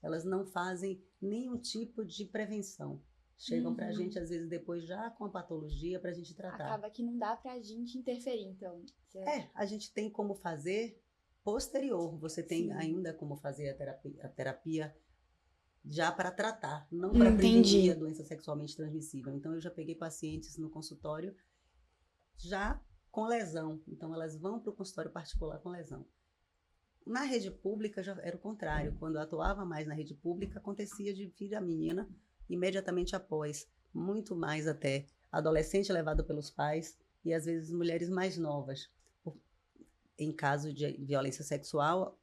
elas não fazem nenhum tipo de prevenção. Chegam pra gente, às vezes, depois já com a patologia pra gente tratar. Acaba que não dá pra gente interferir, então. A gente tem como fazer posterior, você tem ainda como fazer a terapia já para tratar, não para prevenir a doença sexualmente transmissível. Então, eu já peguei pacientes no consultório já com lesão. Então, elas vão para o consultório particular com lesão. Na rede pública, já era o contrário. Quando eu atuava mais na rede pública, acontecia de vir a menina imediatamente após, muito mais até, adolescente levado pelos pais e, às vezes, mulheres mais novas. Em caso de violência sexual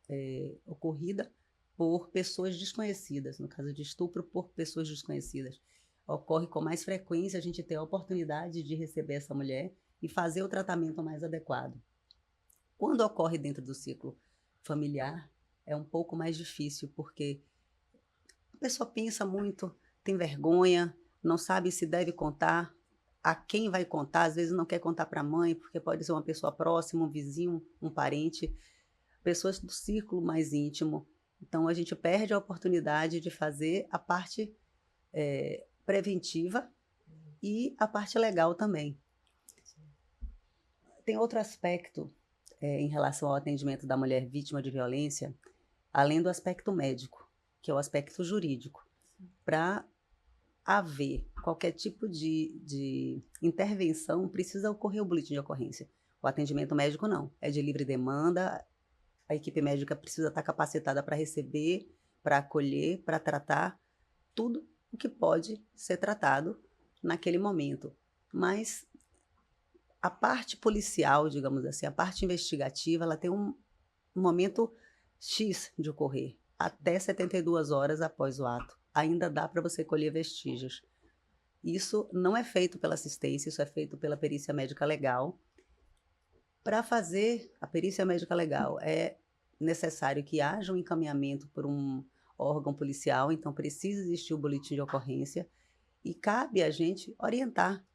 ocorrida por pessoas desconhecidas, no caso de estupro por pessoas desconhecidas. Ocorre com mais frequência a gente ter a oportunidade de receber essa mulher e fazer o tratamento mais adequado. Quando ocorre dentro do ciclo familiar, é um pouco mais difícil, porque a pessoa pensa muito, tem vergonha, não sabe se deve contar, a quem vai contar, às vezes não quer contar para a mãe, porque pode ser uma pessoa próxima, um vizinho, um parente, pessoas do círculo mais íntimo. Então, a gente perde a oportunidade de fazer a parte preventiva e a parte legal também. Tem outro aspecto em relação ao atendimento da mulher vítima de violência, além do aspecto médico, que é o aspecto jurídico. Para haver qualquer tipo de intervenção, precisa ocorrer o boletim de ocorrência. O atendimento médico não, é de livre demanda, a equipe médica precisa estar capacitada para receber, para acolher, para tratar tudo o que pode ser tratado naquele momento. Mas a parte policial, digamos assim, a parte investigativa, ela tem um momento X de ocorrer, até 72 horas após o ato. Ainda dá para você colher vestígios. Isso não é feito pela assistência, isso é feito pela perícia médica legal. Para fazer a perícia médica legal, é necessário que haja um encaminhamento por um órgão policial, então precisa existir o boletim de ocorrência e cabe a gente orientar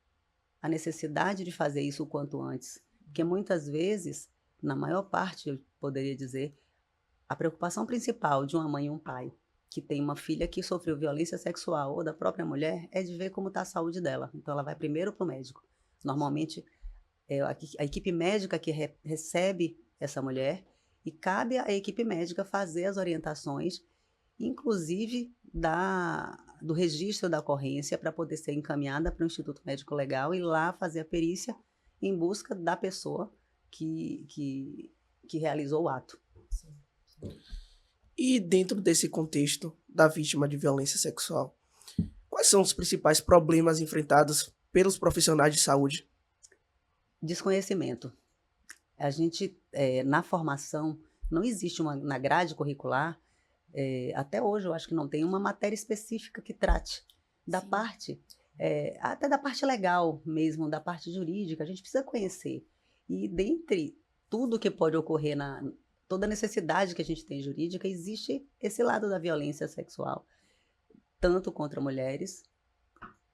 a necessidade de fazer isso o quanto antes, porque muitas vezes, na maior parte, eu poderia dizer, a preocupação principal de uma mãe e um pai que tem uma filha que sofreu violência sexual ou da própria mulher é de ver como está a saúde dela. Então, ela vai primeiro para o médico. Normalmente, é a equipe médica que recebe essa mulher e cabe à equipe médica fazer as orientações, inclusive do registro da ocorrência para poder ser encaminhada para o Instituto Médico Legal e lá fazer a perícia em busca da pessoa que realizou o ato. Sim. E dentro desse contexto da vítima de violência sexual, quais são os principais problemas enfrentados pelos profissionais de saúde? Desconhecimento. A gente, na formação, não existe na grade curricular, até hoje eu acho que não tem uma matéria específica que trate da Sim. parte, até da parte legal mesmo, da parte jurídica, a gente precisa conhecer. E dentre tudo que pode ocorrer toda a necessidade que a gente tem jurídica, existe esse lado da violência sexual, tanto contra mulheres,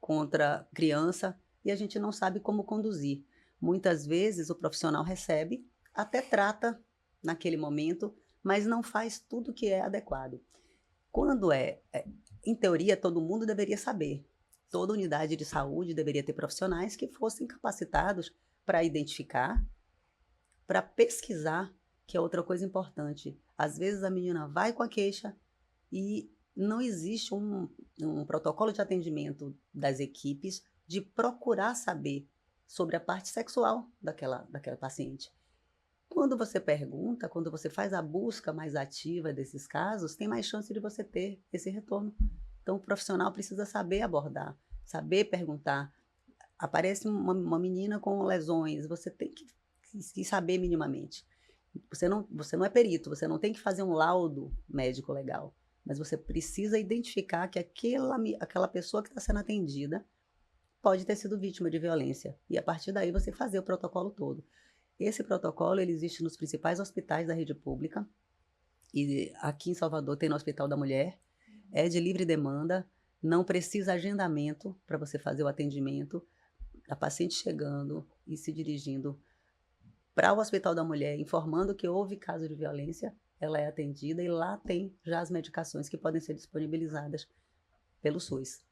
contra criança, e a gente não sabe como conduzir. Muitas vezes o profissional recebe, até trata naquele momento, mas não faz tudo que é adequado. Quando em teoria, todo mundo deveria saber. Toda unidade de saúde deveria ter profissionais que fossem capacitados para identificar, para pesquisar, que é outra coisa importante. Às vezes a menina vai com a queixa e não existe um protocolo de atendimento das equipes de procurar saber sobre a parte sexual daquela paciente. Quando você pergunta, quando você faz a busca mais ativa desses casos, tem mais chance de você ter esse retorno. Então, o profissional precisa saber abordar, saber perguntar. Aparece uma menina com lesões, você tem que saber minimamente. Você não é perito, você não tem que fazer um laudo médico legal, mas você precisa identificar que aquela pessoa que está sendo atendida pode ter sido vítima de violência. E a partir daí você fazer o protocolo todo. Esse protocolo ele existe nos principais hospitais da rede pública. E aqui em Salvador tem no Hospital da Mulher. É de livre demanda, não precisa agendamento para você fazer o atendimento. A paciente chegando e se dirigindo para o Hospital da Mulher, informando que houve caso de violência, ela é atendida e lá tem já as medicações que podem ser disponibilizadas pelo SUS.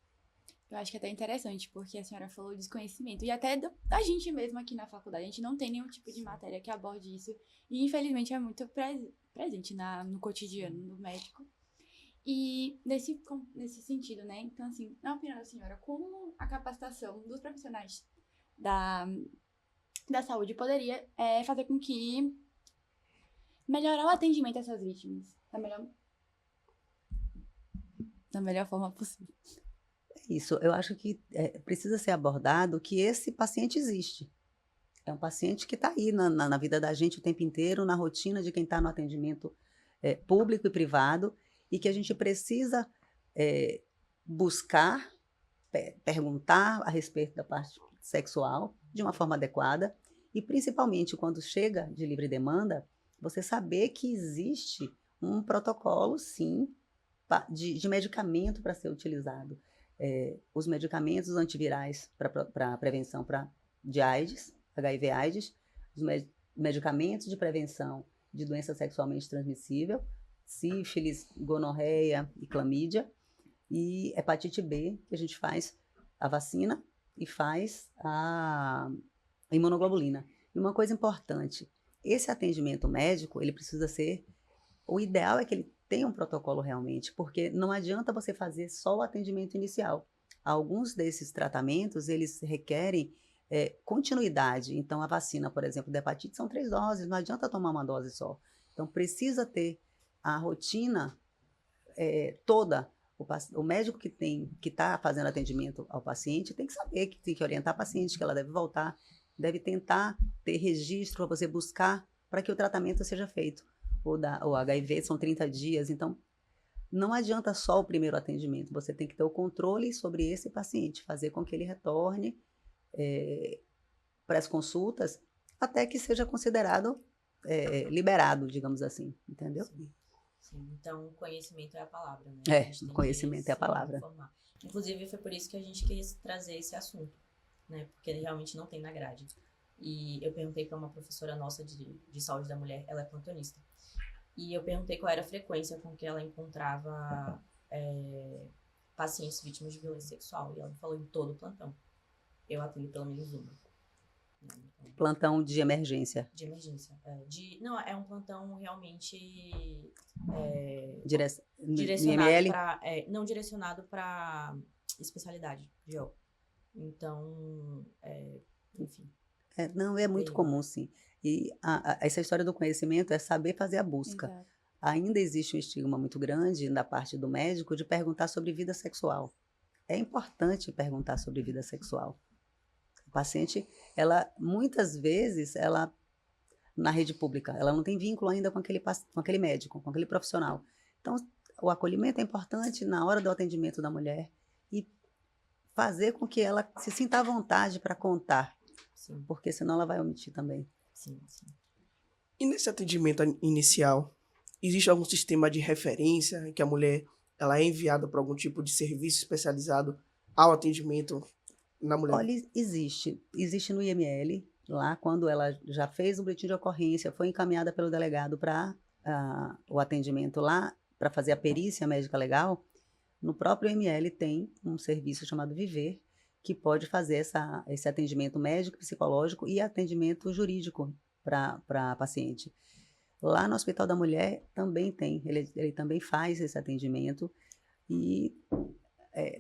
Eu acho que é até interessante, porque a senhora falou desconhecimento. E até da gente mesmo aqui na faculdade, a gente não tem nenhum tipo de matéria que aborde isso. E, infelizmente, é muito presente no cotidiano do médico. E nesse sentido, né? Então, assim, na opinião da senhora, como a capacitação dos profissionais da saúde poderia fazer com que melhorar o atendimento a essas vítimas da melhor forma possível? Isso, eu acho que precisa ser abordado que esse paciente existe. É um paciente que está aí na vida da gente o tempo inteiro, na rotina de quem está no atendimento público e privado, e que a gente precisa buscar, perguntar a respeito da parte sexual de uma forma adequada, e principalmente quando chega de livre demanda, você saber que existe um protocolo, sim, de medicamento para ser utilizado. os medicamentos antivirais para prevenção de AIDS, HIV/AIDS, os medicamentos de prevenção de doença sexualmente transmissível, sífilis, gonorreia e clamídia, e hepatite B, que a gente faz a vacina e faz a imunoglobulina. E uma coisa importante, esse atendimento médico, ele precisa ser, o ideal é que ele tenha um protocolo realmente, porque não adianta você fazer só o atendimento inicial. Alguns desses tratamentos, eles requerem continuidade. Então, a vacina, por exemplo, da hepatite são 3 doses, não adianta tomar uma dose só. Então, precisa ter a rotina toda. O médico que está fazendo atendimento ao paciente tem que saber que tem que orientar a paciente, que ela deve voltar, deve tentar ter registro para você buscar para que o tratamento seja feito. O HIV são 30 dias, então não adianta só o primeiro atendimento, você tem que ter o controle sobre esse paciente, fazer com que ele retorne para as consultas até que seja considerado liberado, digamos assim, entendeu? Sim, então conhecimento é a palavra, né? Conhecimento é a palavra. Informar. Inclusive, foi por isso que a gente quis trazer esse assunto, né? Porque ele realmente não tem na grade. E eu perguntei para uma professora nossa de saúde da mulher, ela é plantonista, e eu perguntei qual era a frequência com que ela encontrava pacientes vítimas de violência sexual, e ela falou em todo o plantão. Eu atendo pelo menos uma. Plantão de emergência. De emergência. Não, é um plantão realmente direcionado para não direcionado para especialidade de yoga. Então, enfim. Não, é muito comum, sim. E essa história do conhecimento é saber fazer a busca. Exato. Ainda existe um estigma muito grande da parte do médico de perguntar sobre vida sexual. É importante perguntar sobre vida sexual. O paciente, muitas vezes, na rede pública, ela não tem vínculo ainda com aquele médico, com aquele profissional. Então, o acolhimento é importante na hora do atendimento da mulher e fazer com que ela se sinta à vontade para contar. Sim. Porque senão ela vai omitir também. Sim, sim. E nesse atendimento inicial, existe algum sistema de referência em que a mulher ela é enviada para algum tipo de serviço especializado ao atendimento na mulher? Olha, existe no IML, lá quando ela já fez o boletim de ocorrência, foi encaminhada pelo delegado para o atendimento lá, para fazer a perícia médica legal, no próprio IML tem um serviço chamado Viver, que pode fazer esse atendimento médico, psicológico e atendimento jurídico para a paciente. Lá no Hospital da Mulher também tem, ele também faz esse atendimento e,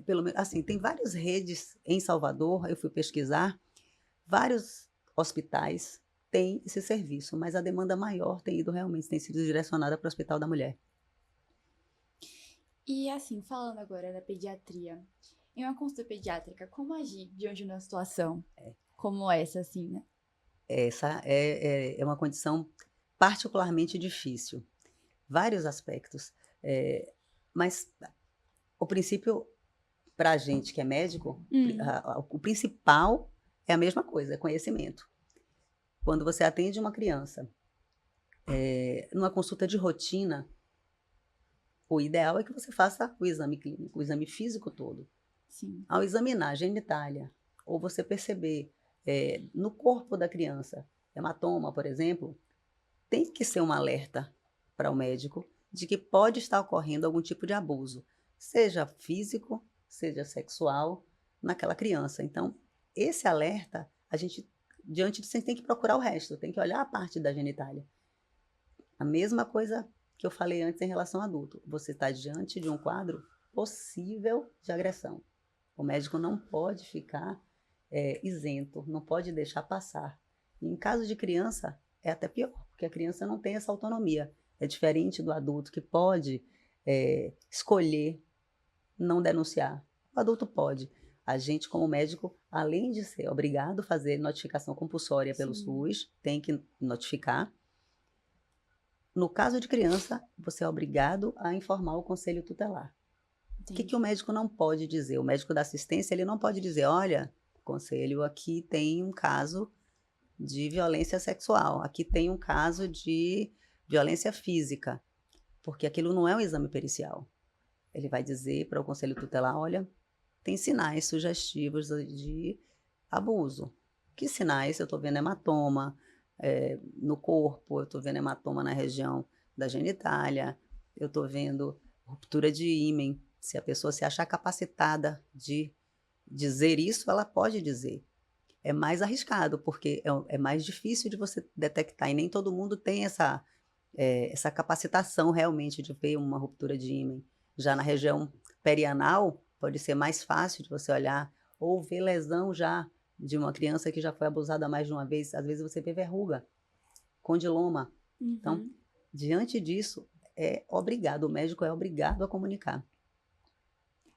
pelo menos, assim, tem várias redes em Salvador, eu fui pesquisar, vários hospitais têm esse serviço, mas a demanda maior tem sido direcionada para o Hospital da Mulher. E assim, falando agora da pediatria, em uma consulta pediátrica, como agir diante de uma situação como essa, assim, né? Essa é uma condição particularmente difícil. Vários aspectos. Mas o princípio, para a gente que é médico, o principal é a mesma coisa, é conhecimento. Quando você atende uma criança numa consulta de rotina, o ideal é que você faça o exame clínico, o exame físico todo. Sim. Ao examinar a genitália, ou você perceber no corpo da criança, hematoma, por exemplo, tem que ser um alerta para o médico de que pode estar ocorrendo algum tipo de abuso, seja físico, seja sexual, naquela criança. Então, esse alerta, diante disso, a gente tem que procurar o resto, tem que olhar a parte da genitália. A mesma coisa que eu falei antes em relação ao adulto. Você está diante de um quadro possível de agressão. O médico não pode ficar isento, não pode deixar passar. E em caso de criança, é até pior, porque a criança não tem essa autonomia. É diferente do adulto que pode escolher não denunciar. O adulto pode. A gente, como médico, além de ser obrigado a fazer notificação compulsória pelo SUS, tem que notificar. No caso de criança, você é obrigado a informar o conselho tutelar. O que o médico não pode dizer? O médico da assistência, ele não pode dizer, olha, conselho, aqui tem um caso de violência sexual, aqui tem um caso de violência física, porque aquilo não é um exame pericial. Ele vai dizer para o conselho tutelar, olha, tem sinais sugestivos de abuso. Que sinais? Eu estou vendo hematoma no corpo, eu estou vendo hematoma na região da genitália, eu estou vendo ruptura de ímen. Se a pessoa se achar capacitada de dizer isso, ela pode dizer. É mais arriscado, porque é mais difícil de você detectar, e nem todo mundo tem essa capacitação realmente de ver uma ruptura de ímen. Já na região perianal, pode ser mais fácil de você olhar, ou ver lesão já de uma criança que já foi abusada mais de uma vez. Às vezes você vê verruga, condiloma. Uhum. Então, diante disso, o médico é obrigado a comunicar.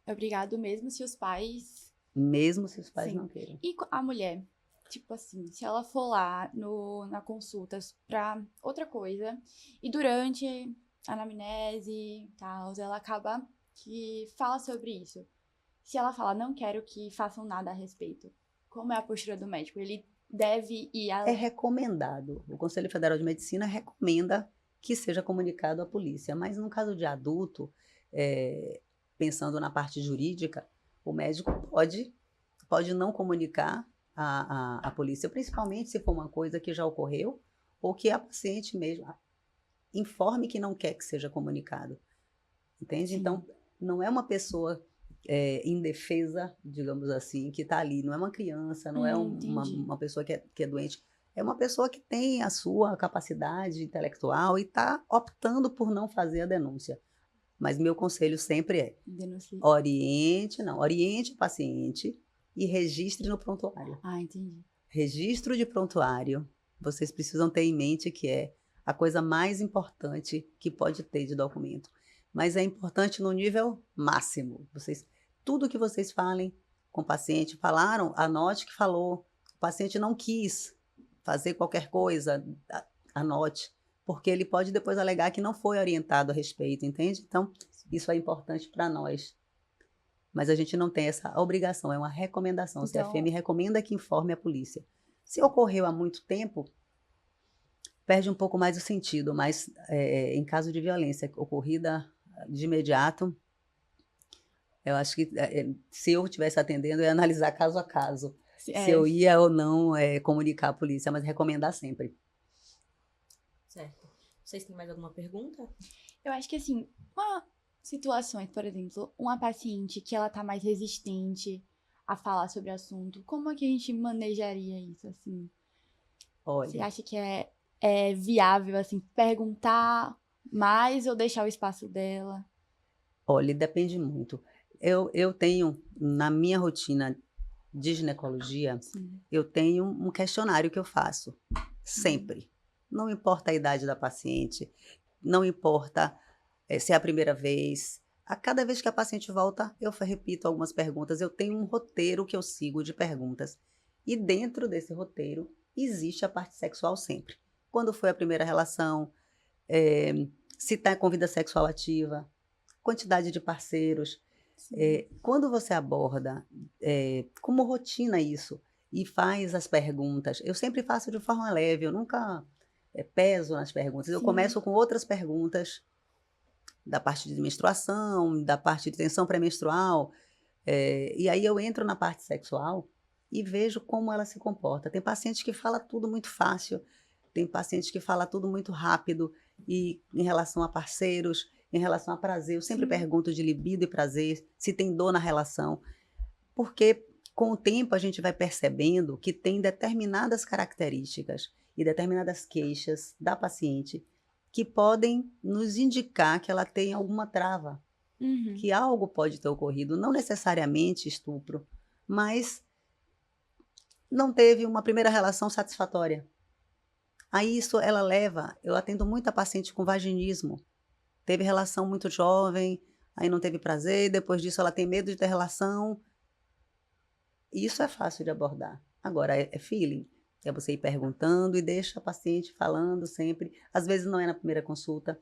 É obrigado mesmo se os pais... Mesmo se os pais Sim. não queiram. E a mulher, tipo assim, se ela for lá na consulta pra outra coisa, e durante a anamnese e tal, ela acaba que fala sobre isso. Se ela fala, não quero que façam nada a respeito, como é a postura do médico? Ele deve ir a... É recomendado. O Conselho Federal de Medicina recomenda que seja comunicado à polícia. Mas no caso de adulto, pensando na parte jurídica, o médico pode não comunicar à polícia, principalmente se for uma coisa que já ocorreu ou que a paciente mesmo informe que não quer que seja comunicado. Entende? Sim. Então, não é uma pessoa indefesa, digamos assim, que está ali. Não é uma criança, não é entendi. uma pessoa que é doente. É uma pessoa que tem a sua capacidade intelectual e está optando por não fazer a denúncia. Mas meu conselho sempre é: Denuncie. oriente o paciente e registre no prontuário. Ah, entendi. Registro de prontuário, vocês precisam ter em mente que é a coisa mais importante que pode ter de documento. Mas é importante no nível máximo. Tudo que vocês falem com o paciente, falaram, anote que falou. O paciente não quis fazer qualquer coisa, anote. Porque ele pode depois alegar que não foi orientado a respeito, entende? Então, isso é importante para nós. Mas a gente não tem essa obrigação, é uma recomendação. O CFM recomenda que informe a polícia. Se ocorreu há muito tempo, perde um pouco mais o sentido, mas em caso de violência ocorrida de imediato, eu acho que se eu estivesse atendendo, eu ia analisar caso a caso, se eu ia ou não comunicar à polícia, mas recomendar sempre. Certo. Vocês têm mais alguma pergunta? Eu acho que, assim, situações, por exemplo, uma paciente que ela tá mais resistente a falar sobre o assunto, como é que a gente manejaria isso, assim? Olha, você acha que é viável, assim, perguntar mais ou deixar o espaço dela? Olha, depende muito. Eu tenho, na minha rotina de ginecologia, Sim. eu tenho um questionário que eu faço, sempre. Não importa a idade da paciente, não importa se é a primeira vez. A cada vez que a paciente volta, eu repito algumas perguntas. Eu tenho um roteiro que eu sigo de perguntas. E dentro desse roteiro, existe a parte sexual sempre. Quando foi a primeira relação, se está com vida sexual ativa, quantidade de parceiros. Quando você aborda como rotina isso e faz as perguntas, eu sempre faço de forma leve, eu nunca peso nas perguntas. Eu começo com outras perguntas da parte de menstruação, da parte de tensão pré-menstrual, e aí eu entro na parte sexual e vejo como ela se comporta. Tem paciente que fala tudo muito fácil, tem paciente que fala tudo muito rápido, e em relação a parceiros, em relação a prazer, eu sempre pergunto de libido e prazer, se tem dor na relação, porque com o tempo a gente vai percebendo que tem determinadas características e determinadas queixas da paciente que podem nos indicar que ela tem alguma trava, que algo pode ter ocorrido, não necessariamente estupro, mas não teve uma primeira relação satisfatória. Aí isso ela leva, eu atendo muita paciente com vaginismo, teve relação muito jovem, aí não teve prazer, depois disso ela tem medo de ter relação. Isso é fácil de abordar. Agora, é feeling. É você ir perguntando e deixa a paciente falando sempre. Às vezes não é na primeira consulta.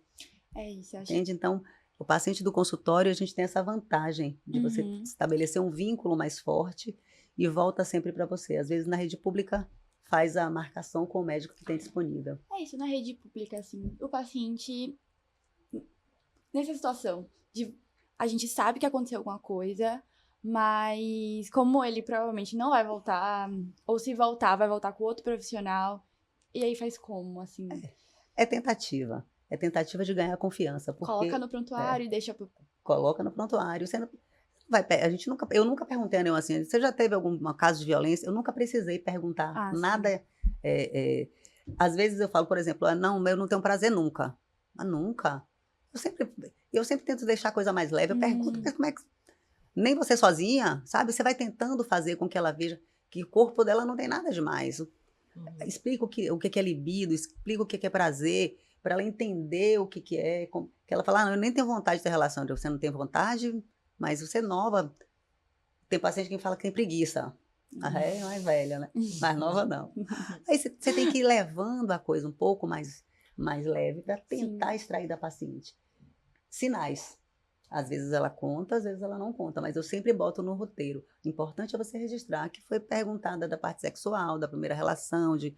É isso, eu acho. Entende? Então, o paciente do consultório, a gente tem essa vantagem de você estabelecer um vínculo mais forte e volta sempre para você. Às vezes, na rede pública, faz a marcação com o médico que tem disponível. É isso, na rede pública, assim, o paciente, nessa situação de a gente sabe que aconteceu alguma coisa, Mas como ele provavelmente não vai voltar, ou se voltar, vai voltar com outro profissional, e aí faz como, assim? É tentativa. É tentativa de ganhar confiança. Porque Coloca no prontuário e deixa pro... coloca no prontuário. Você não vai, eu nunca perguntei a nenhum assim, você já teve algum caso de violência? Eu nunca precisei perguntar nada. Às vezes eu falo, por exemplo, não, eu não tenho prazer nunca. Mas nunca? Eu sempre tento deixar a coisa mais leve. Eu pergunto, mas como é que... Nem você sozinha, sabe? Você vai tentando fazer com que ela veja que o corpo dela não tem nada demais. Explica o que é libido, explica o que é prazer, para ela entender o que é. Que ela fala, eu nem tenho vontade de ter relação. Você não tem vontade, mas você é nova. Tem paciente que fala que tem preguiça. É mais velha, né? Mais nova não. Aí você tem que ir levando a coisa um pouco mais leve para tentar extrair da paciente. Sinais. Às vezes ela conta, às vezes ela não conta, mas eu sempre boto no roteiro. O importante é você registrar que foi perguntada da parte sexual, da primeira relação, de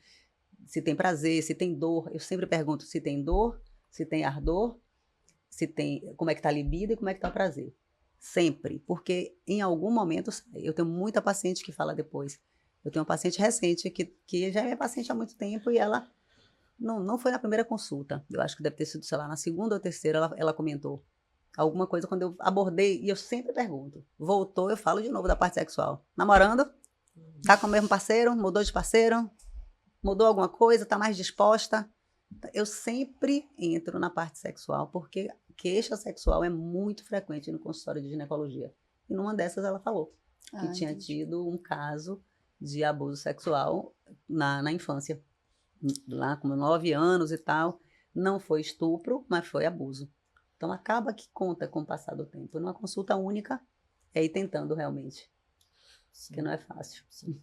se tem prazer, se tem dor. Eu sempre pergunto se tem dor, se tem ardor, como é que está a libido e como é que está o prazer. Sempre, porque em algum momento, eu tenho muita paciente que fala depois. Eu tenho uma paciente recente que já é minha paciente há muito tempo e ela não foi na primeira consulta. Eu acho que deve ter sido, sei lá, na segunda ou terceira ela comentou alguma coisa quando eu abordei, e eu sempre pergunto. Voltou, eu falo de novo da parte sexual. Namorando? Tá com o mesmo parceiro? Mudou de parceiro? Mudou alguma coisa? Tá mais disposta? Eu sempre entro na parte sexual, porque queixa sexual é muito frequente no consultório de ginecologia. E numa dessas ela falou que tinha tido um caso de abuso sexual na infância. Lá com 9 anos e tal. Não foi estupro, mas foi abuso. Então, acaba que conta com o passar do tempo. Numa consulta única, é ir tentando realmente. Porque não é fácil. Sim.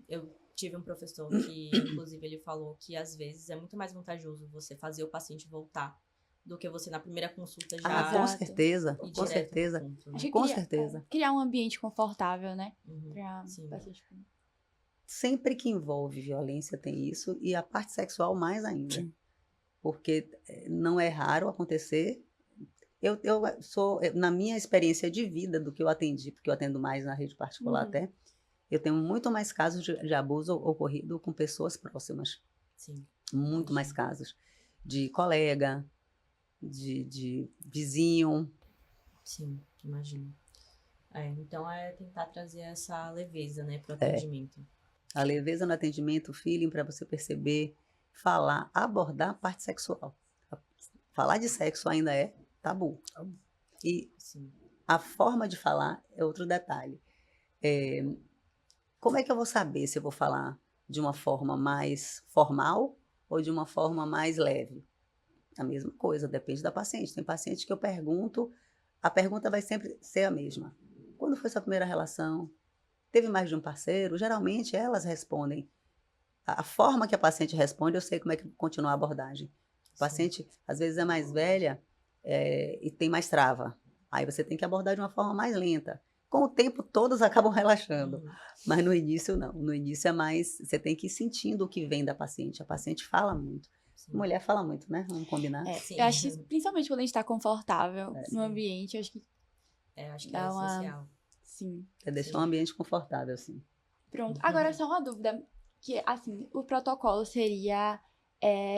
Eu tive um professor que, inclusive, ele falou que, às vezes, é muito mais vantajoso você fazer o paciente voltar do que você, na primeira consulta, já... com certeza, com certeza. Ponto, né? Acho que Com certeza. Criar um ambiente confortável, né? Pra paciente. Sempre que envolve violência tem isso, e a parte sexual mais ainda. Sim. Porque não é raro acontecer. Eu sou, na minha experiência de vida do que eu atendi, porque eu atendo mais na rede particular até, eu tenho muito mais casos de abuso ocorrido com pessoas próximas. Sim. Muito mais casos. De colega, de vizinho. Sim, imagino. Então é tentar trazer essa leveza, né, para o atendimento. A leveza no atendimento, o feeling, para você perceber, falar, abordar a parte sexual. Falar de sexo ainda é tabu. E a forma de falar é outro detalhe. Como é que eu vou saber se eu vou falar de uma forma mais formal ou de uma forma mais leve? A mesma coisa, depende da paciente. Tem paciente que eu pergunto, a pergunta vai sempre ser a mesma. Quando foi sua primeira relação? Teve mais de um parceiro? Geralmente elas respondem. A forma que a paciente responde, eu sei como é que continua a abordagem. O paciente, às vezes, é mais velha e tem mais trava. Aí você tem que abordar de uma forma mais lenta. Com o tempo, todos acabam relaxando. Mas no início, não. No início é mais... Você tem que ir sentindo o que vem da paciente. A paciente fala muito. Mulher fala muito, né? Vamos combinar? Eu acho que, principalmente quando a gente está confortável no ambiente, eu acho que... acho que é essencial. Sim. É deixar um ambiente confortável, sim. Pronto. Agora, só uma dúvida. Que, assim, o protocolo seria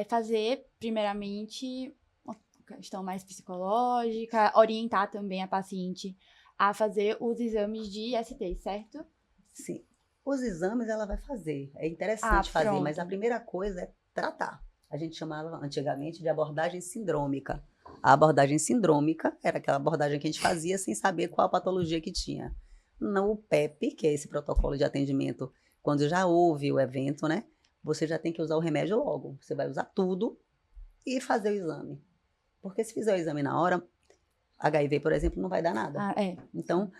fazer, primeiramente, uma questão mais psicológica, orientar também a paciente a fazer os exames de IST, certo? Sim. Os exames ela vai fazer. É interessante fazer, pronto. Mas a primeira coisa é tratar. A gente chamava antigamente de abordagem sindrômica. A abordagem sindrômica era aquela abordagem que a gente fazia sem saber qual patologia que tinha. No PEP, que é esse protocolo de atendimento, quando já houve o evento, né? Você já tem que usar o remédio logo. Você vai usar tudo e fazer o exame. Porque se fizer o exame na hora, HIV, por exemplo, não vai dar nada. Então,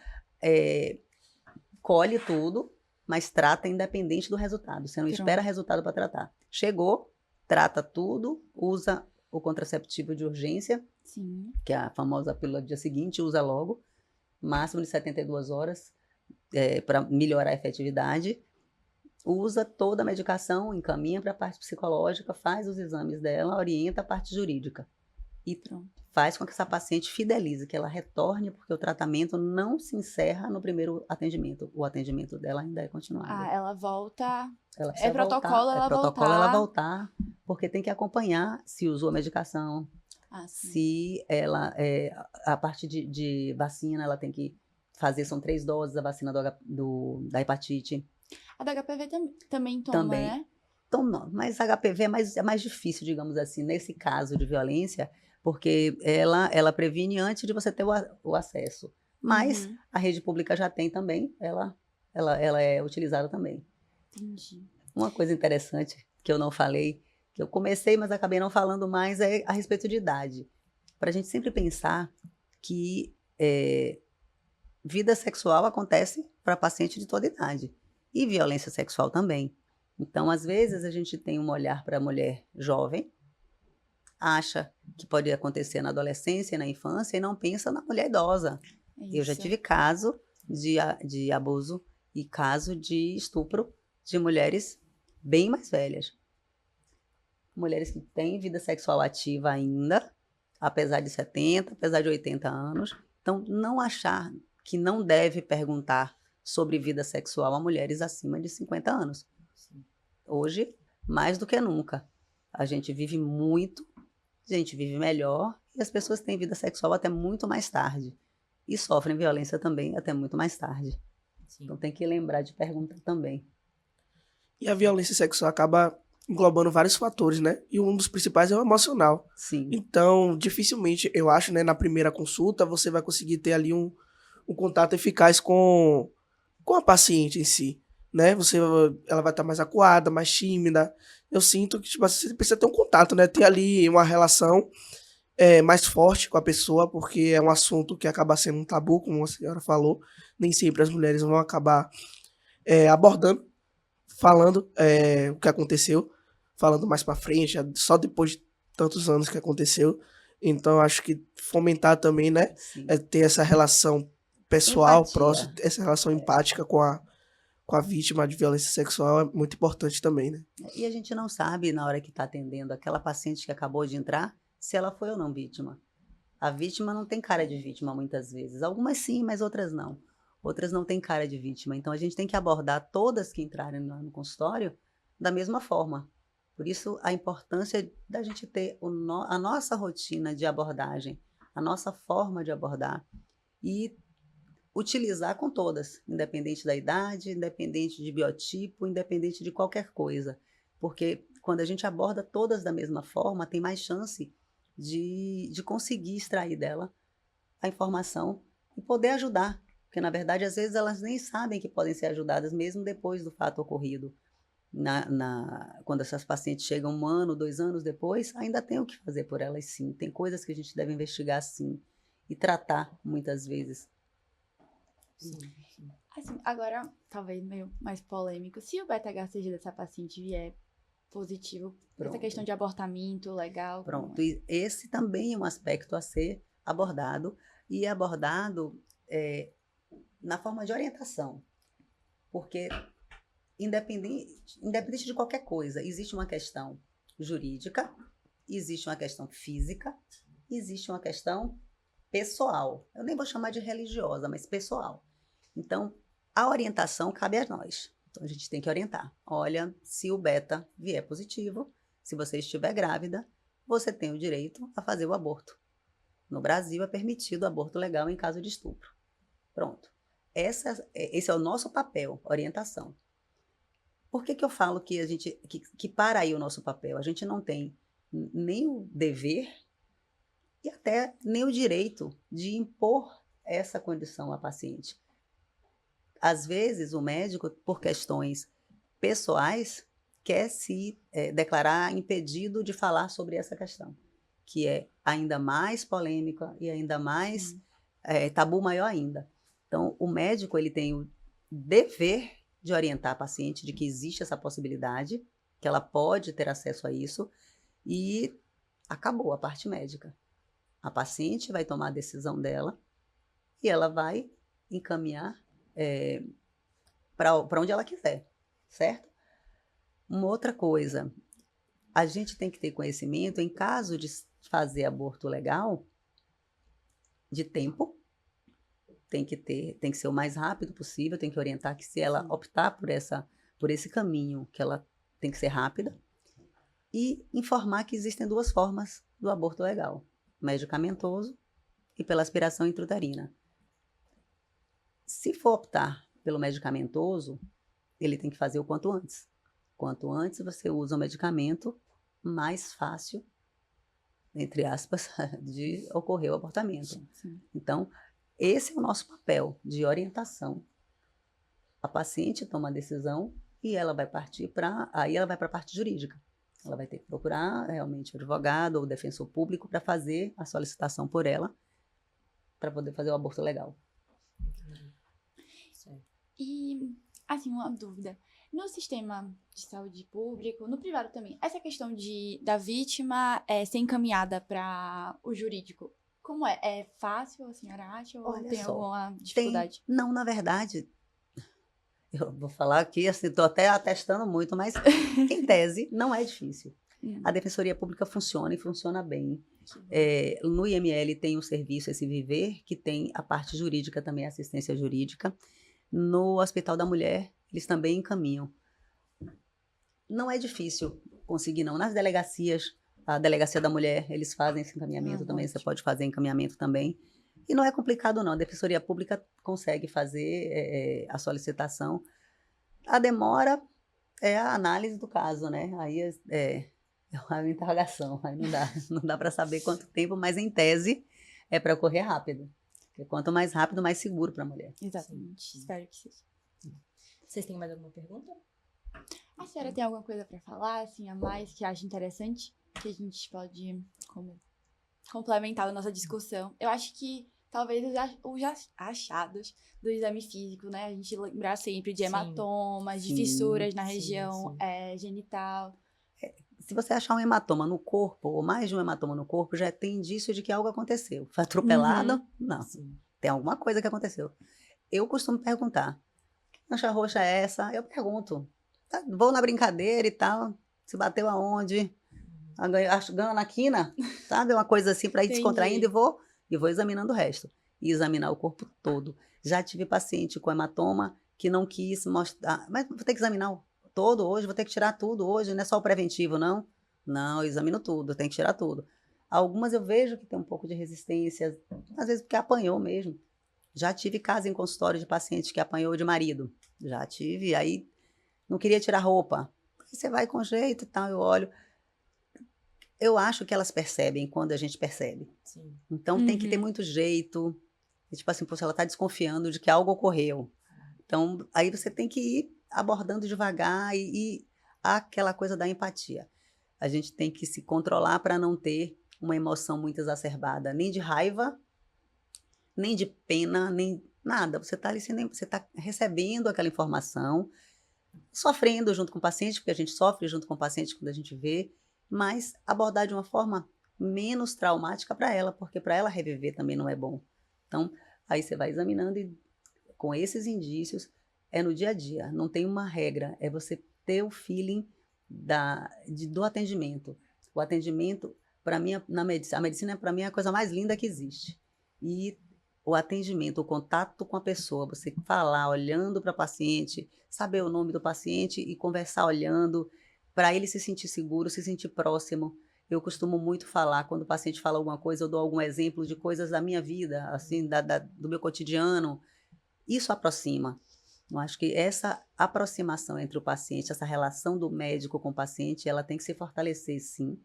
colhe tudo, mas trata independente do resultado. Você não espera resultado para tratar. Chegou, trata tudo, usa o contraceptivo de urgência, que é a famosa pílula do dia seguinte, usa logo, máximo de 72 horas, para melhorar a efetividade. Usa toda a medicação, encaminha para a parte psicológica, faz os exames dela, orienta a parte jurídica. e Pronto. faz com que essa paciente fidelize, que ela retorne, porque o tratamento não se encerra no primeiro atendimento. O atendimento dela ainda é continuado. Ah, ela volta. Ela É precisa protocolo voltar, ela é protocolo ela voltar. voltar, porque tem que acompanhar se usou a medicação, Ah, sim. se ela, a parte de vacina, ela tem que fazer, são 3 doses da vacina da hepatite. A da HPV também toma, Também. né? Toma, mas HPV é mais difícil, digamos assim, nesse caso de violência, porque ela previne antes de você ter o acesso. Mas Uhum. a rede pública já tem também, ela é utilizada também. Entendi. Uma coisa interessante que eu não falei, que eu comecei, mas acabei não falando mais, é a respeito de idade. Para a gente sempre pensar que vida sexual acontece para paciente de toda idade. E violência sexual também. Então, às vezes, a gente tem um olhar para a mulher jovem, acha que pode acontecer na adolescência e na infância, e não pensa na mulher idosa. É Eu já isso. tive caso de abuso e caso de estupro de mulheres bem mais velhas. Mulheres que têm vida sexual ativa ainda, apesar de 70, apesar de 80 anos. Então, não achar que não deve perguntar sobre vida sexual a mulheres acima de 50 anos. Hoje, mais do que nunca, a gente vive muito, a gente vive melhor e as pessoas têm vida sexual até muito mais tarde. E sofrem violência também até muito mais tarde. Sim. Então tem que lembrar de perguntar também. E a violência sexual acaba englobando vários fatores, né? E um dos principais é o emocional. Sim. Então, dificilmente, eu acho, né, na primeira consulta, você vai conseguir ter ali um contato eficaz com a paciente em si, né? Ela vai estar mais acuada, mais tímida. Eu sinto que, tipo, você precisa ter um contato, né? Ter ali uma relação mais forte com a pessoa, porque é um assunto que acaba sendo um tabu, como a senhora falou. Nem sempre as mulheres vão acabar abordando, falando o que aconteceu, falando mais pra frente, só depois de tantos anos que aconteceu. Então, acho que fomentar também, né? Sim. Ter essa relação pessoal, Empatia. próxima, essa relação empática com a vítima de violência sexual é muito importante também, né? E a gente não sabe, na hora que está atendendo aquela paciente que acabou de entrar, se ela foi ou não vítima. A vítima não tem cara de vítima muitas vezes. Algumas sim, mas outras não. Outras não têm cara de vítima. Então a gente tem que abordar todas que entrarem no consultório da mesma forma. Por isso a importância da gente ter a nossa rotina de abordagem, a nossa forma de abordar e utilizar com todas, independente da idade, independente de biotipo, independente de qualquer coisa. Porque quando a gente aborda todas da mesma forma, tem mais chance de conseguir extrair dela a informação e poder ajudar. Porque, na verdade, às vezes elas nem sabem que podem ser ajudadas mesmo depois do fato ocorrido. Quando essas pacientes chegam 1 ano, 2 anos depois, ainda tem o que fazer por elas sim. Tem coisas que a gente deve investigar sim e tratar muitas vezes. Sim, sim. Assim, agora, talvez meio mais polêmico. Se o beta-HCG dessa paciente vier positivo, essa Pronto. questão de abortamento legal. Pronto, e esse também é um aspecto a ser abordado, e abordado na forma de orientação, porque independente de qualquer coisa, existe uma questão jurídica, existe uma questão física, existe uma questão pessoal. Eu nem vou chamar de religiosa, mas pessoal. Então, a orientação cabe a nós. Então, a gente tem que orientar. Olha, se o beta vier positivo, se você estiver grávida, você tem o direito a fazer o aborto. No Brasil é permitido o aborto legal em caso de estupro. Pronto. Esse é o nosso papel, orientação. Por que eu falo que para aí o nosso papel? A gente não tem nem o dever e até nem o direito de impor essa condição à paciente. Às vezes, o médico, por questões pessoais, quer se declarar impedido de falar sobre essa questão, que é ainda mais polêmica e ainda mais tabu maior ainda. Então, o médico ele tem o dever de orientar a paciente de que existe essa possibilidade, que ela pode ter acesso a isso, e acabou a parte médica. A paciente vai tomar a decisão dela e ela vai encaminhar para onde ela quiser, certo? Uma outra coisa, a gente tem que ter conhecimento em caso de fazer aborto legal, de tempo, tem que ser o mais rápido possível, tem que orientar que se ela optar por esse caminho, que ela tem que ser rápida, e informar que existem 2 formas do aborto legal, medicamentoso e pela aspiração intrauterina. Se for optar pelo medicamentoso, ele tem que fazer o quanto antes. Quanto antes você usa o medicamento, mais fácil, entre aspas, de ocorrer o abortamento. Sim. Então, esse é o nosso papel de orientação. A paciente toma a decisão e ela vai partir para a parte jurídica. Ela vai ter que procurar realmente o advogado ou o defensor público para fazer a solicitação por ela, para poder fazer o aborto legal. E, assim, uma dúvida. No sistema de saúde público, no privado também, essa questão da vítima ser encaminhada para o jurídico, como é? É fácil, a senhora acha, ou Olha tem só, alguma dificuldade? Não, na verdade, eu vou falar aqui, assim, estou até atestando muito, mas em tese não é difícil. A Defensoria Pública funciona e funciona bem. No IML tem um serviço, esse Viver, que tem a parte jurídica também, assistência jurídica. No Hospital da Mulher, eles também encaminham. Não é difícil conseguir, não. Nas delegacias, a Delegacia da Mulher, eles fazem esse encaminhamento também, você pode fazer encaminhamento também. E não é complicado, não. A Defensoria Pública consegue fazer a solicitação. A demora é a análise do caso, né? Aí é uma interrogação, aí não dá para saber quanto tempo, mas em tese é para ocorrer rápido. Porque quanto mais rápido, mais seguro para a mulher. Exatamente. Sim. Espero que seja. Vocês têm mais alguma pergunta? A senhora tem alguma coisa para falar, assim, a mais que acha interessante? Que a gente pode complementar a nossa discussão. Eu acho que talvez os achados do exame físico, né? A gente lembrar sempre de hematomas, de fissuras na região genital. Se você achar um hematoma no corpo, ou mais de um hematoma no corpo, já tem indício de que algo aconteceu. Foi atropelado? Não. Sim. Tem alguma coisa que aconteceu. Eu costumo perguntar, que mancha roxa é essa? Eu pergunto. Vou na brincadeira e tal. Se bateu aonde? Ganha na quina? Sabe? Uma coisa assim para ir descontraindo e vou examinando o resto. E examinar o corpo todo. Já tive paciente com hematoma que não quis mostrar. Mas vou ter que examinar todo hoje, vou ter que tirar tudo hoje, não é só o preventivo, não? Não, eu examino tudo, tem que tirar tudo. Algumas eu vejo que tem um pouco de resistência, às vezes porque apanhou mesmo. Já tive caso em consultório de paciente que apanhou de marido. Já tive, aí não queria tirar roupa. Aí você vai com jeito e tal, eu olho. Eu acho que elas percebem quando a gente percebe. Sim. Então tem que ter muito jeito. E, tipo assim, se ela está desconfiando de que algo ocorreu. Então, aí você tem que ir abordando devagar e aquela coisa da empatia. A gente tem que se controlar para não ter uma emoção muito exacerbada, nem de raiva, nem de pena, nem nada. Você está ali, você está recebendo aquela informação, sofrendo junto com o paciente, porque a gente sofre junto com o paciente quando a gente vê, mas abordar de uma forma menos traumática para ela, porque para ela reviver também não é bom. Então, aí você vai examinando e com esses indícios, é no dia a dia, não tem uma regra, é você ter o feeling do atendimento. O atendimento, para mim, a medicina para mim é a coisa mais linda que existe. E o atendimento, o contato com a pessoa, você falar, olhando para o paciente, saber o nome do paciente e conversar olhando, para ele se sentir seguro, se sentir próximo. Eu costumo muito falar, quando o paciente fala alguma coisa, eu dou algum exemplo de coisas da minha vida, assim, do meu cotidiano. Isso aproxima. Eu acho que essa aproximação entre o paciente, essa relação do médico com o paciente, ela tem que se fortalecer, sim,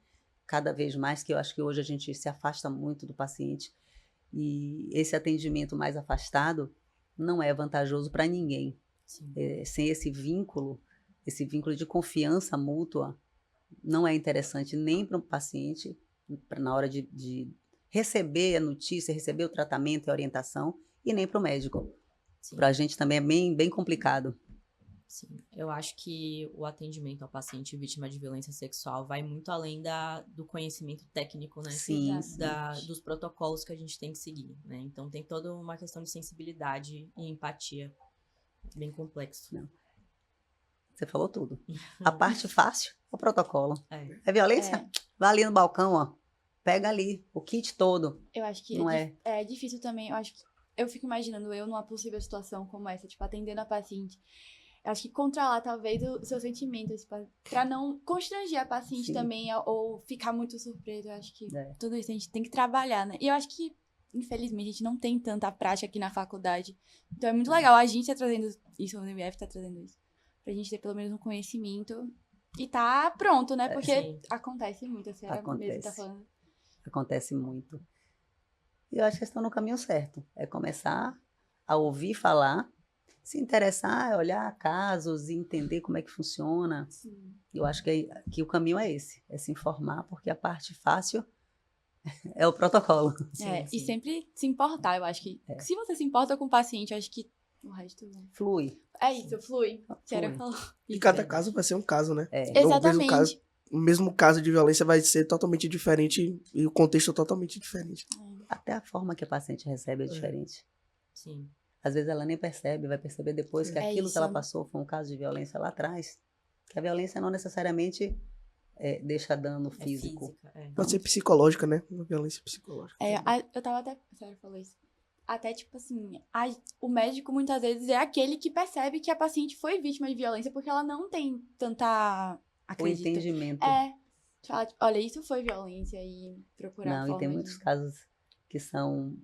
cada vez mais, que eu acho que hoje a gente se afasta muito do paciente. E esse atendimento mais afastado não é vantajoso para ninguém. Sem esse vínculo de confiança mútua, não é interessante nem para o paciente, na hora de receber a notícia, receber o tratamento e a orientação, e nem para o médico. Para a gente também é bem, bem complicado. Sim, eu acho que o atendimento ao paciente vítima de violência sexual vai muito além do conhecimento técnico, né? Sim, dos protocolos que a gente tem que seguir, né? Então tem toda uma questão de sensibilidade e empatia, bem complexo. Não. Você falou tudo. A parte fácil é o protocolo. É violência? Vai ali no balcão, ó. pega ali o kit todo, Eu acho que não é? é difícil também. Eu acho que eu fico imaginando eu numa possível situação como essa, tipo, atendendo a paciente. Eu acho que controlar, talvez, os seus sentimentos, pra não constranger a paciente Sim. também, ou ficar muito surpresa. Eu acho que É. tudo isso a gente tem que trabalhar, né? E eu acho que, infelizmente, a gente não tem tanta prática aqui na faculdade. Então é muito legal a gente tá trazendo isso, o UniF tá trazendo isso, pra gente ter pelo menos um conhecimento e tá pronto, né? Porque sim. acontece muito, a senhora mesmo tá falando. Acontece muito. E eu acho que estão no caminho certo. É começar a ouvir falar, se interessar, olhar casos e entender como é que funciona. Sim. Eu acho que o caminho é esse, é se informar, porque a parte fácil é o protocolo. Sim, E sim. sempre se importar, eu acho que É. se você se importa com o paciente, eu acho que o resto Flui. é isso, flui. A senhora Flui. falou. E Isso, cada verdade. caso vai ser um caso, né? É. Exatamente. O mesmo caso de violência vai ser totalmente diferente e o contexto totalmente diferente. Até a forma que a paciente recebe é diferente. Sim. Às vezes ela nem percebe, vai perceber depois que aquilo isso. que ela passou foi um caso de violência lá atrás. Que a violência não necessariamente deixa dano É físico. física. É. Pode ser psicológica, né? Uma violência psicológica. Eu tava até. A senhora falou isso. Até, tipo assim, o médico muitas vezes é aquele que percebe que a paciente foi vítima de violência porque ela não tem tanta. O Acredita. entendimento. Fala, tipo, olha, isso foi violência e procurar Não, e forma tem muitos casos que são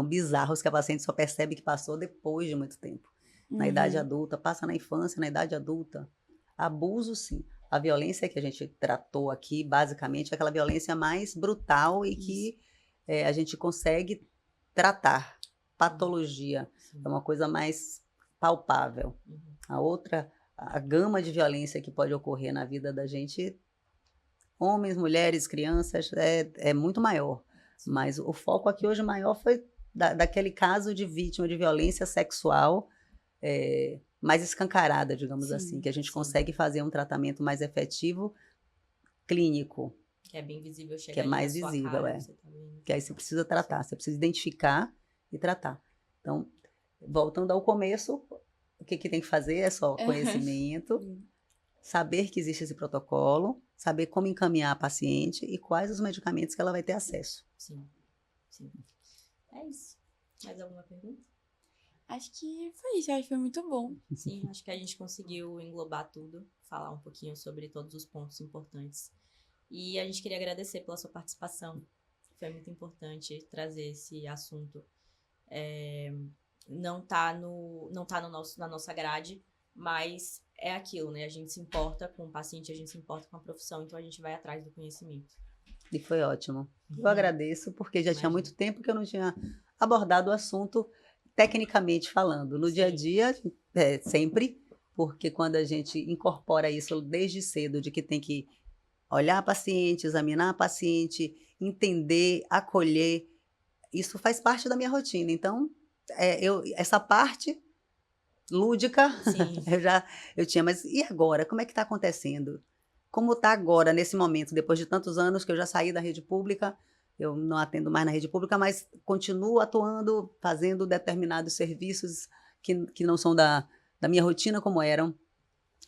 bizarros, que a paciente só percebe que passou depois de muito tempo. Na idade adulta, passa na infância, na idade adulta. Abuso, sim. A violência que a gente tratou aqui, basicamente, é aquela violência mais brutal e que a gente consegue tratar. Patologia Sim. é uma coisa mais palpável. Uhum. A outra, a gama de violência que pode ocorrer na vida da gente, homens, mulheres, crianças, é muito maior. Mas o foco aqui hoje maior foi daquele caso de vítima de violência sexual mais escancarada, digamos Sim, assim, que a gente sim. consegue fazer um tratamento mais efetivo, clínico, Que é bem visível, chega que é ali na mais sua visível, cara, você tá vendo. que aí você precisa tratar, você precisa identificar e tratar. Então, voltando ao começo, o que tem que fazer é só conhecimento, saber que existe esse protocolo, saber como encaminhar a paciente e quais os medicamentos que ela vai ter acesso. Sim. Sim. É isso. Mais alguma pergunta? Acho que foi isso, acho que foi muito bom. Sim, acho que a gente conseguiu englobar tudo, falar um pouquinho sobre todos os pontos importantes. E a gente queria agradecer pela sua participação. Foi muito importante trazer esse assunto. Não tá na nossa grade, mas é aquilo, né? A gente se importa com o paciente, a gente se importa com a profissão, então a gente vai atrás do conhecimento. E foi ótimo. Eu agradeço, porque já tinha muito tempo que eu não tinha abordado o assunto tecnicamente falando. No dia a dia, sempre, porque quando a gente incorpora isso desde cedo, de que tem que olhar a paciente, examinar a paciente, entender, acolher, isso faz parte da minha rotina. Então, essa parte lúdica, eu tinha, mas e agora? Como é que está acontecendo? Como está agora, nesse momento, depois de tantos anos que eu já saí da rede pública, eu não atendo mais na rede pública, mas continuo atuando, fazendo determinados serviços que não são da minha rotina como eram.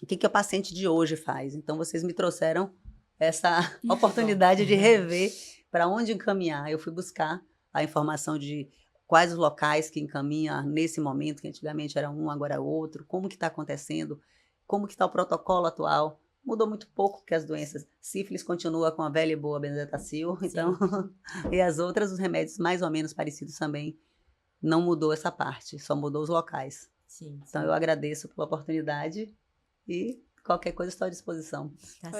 O que o paciente de hoje faz? Então, vocês me trouxeram essa oportunidade de rever para onde encaminhar. Eu fui buscar a informação de quais os locais que encaminha nesse momento, que antigamente era um, agora é outro, como que está acontecendo, como que está o protocolo atual. Mudou muito pouco, porque as doenças, sífilis continua com a velha e boa benzetacil, então, e as outras, os remédios mais ou menos parecidos também, não mudou essa parte, só mudou os locais. Então, eu agradeço pela oportunidade e qualquer coisa estou à disposição.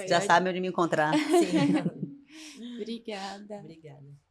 Já sabe onde me encontrar. Obrigada. Obrigada.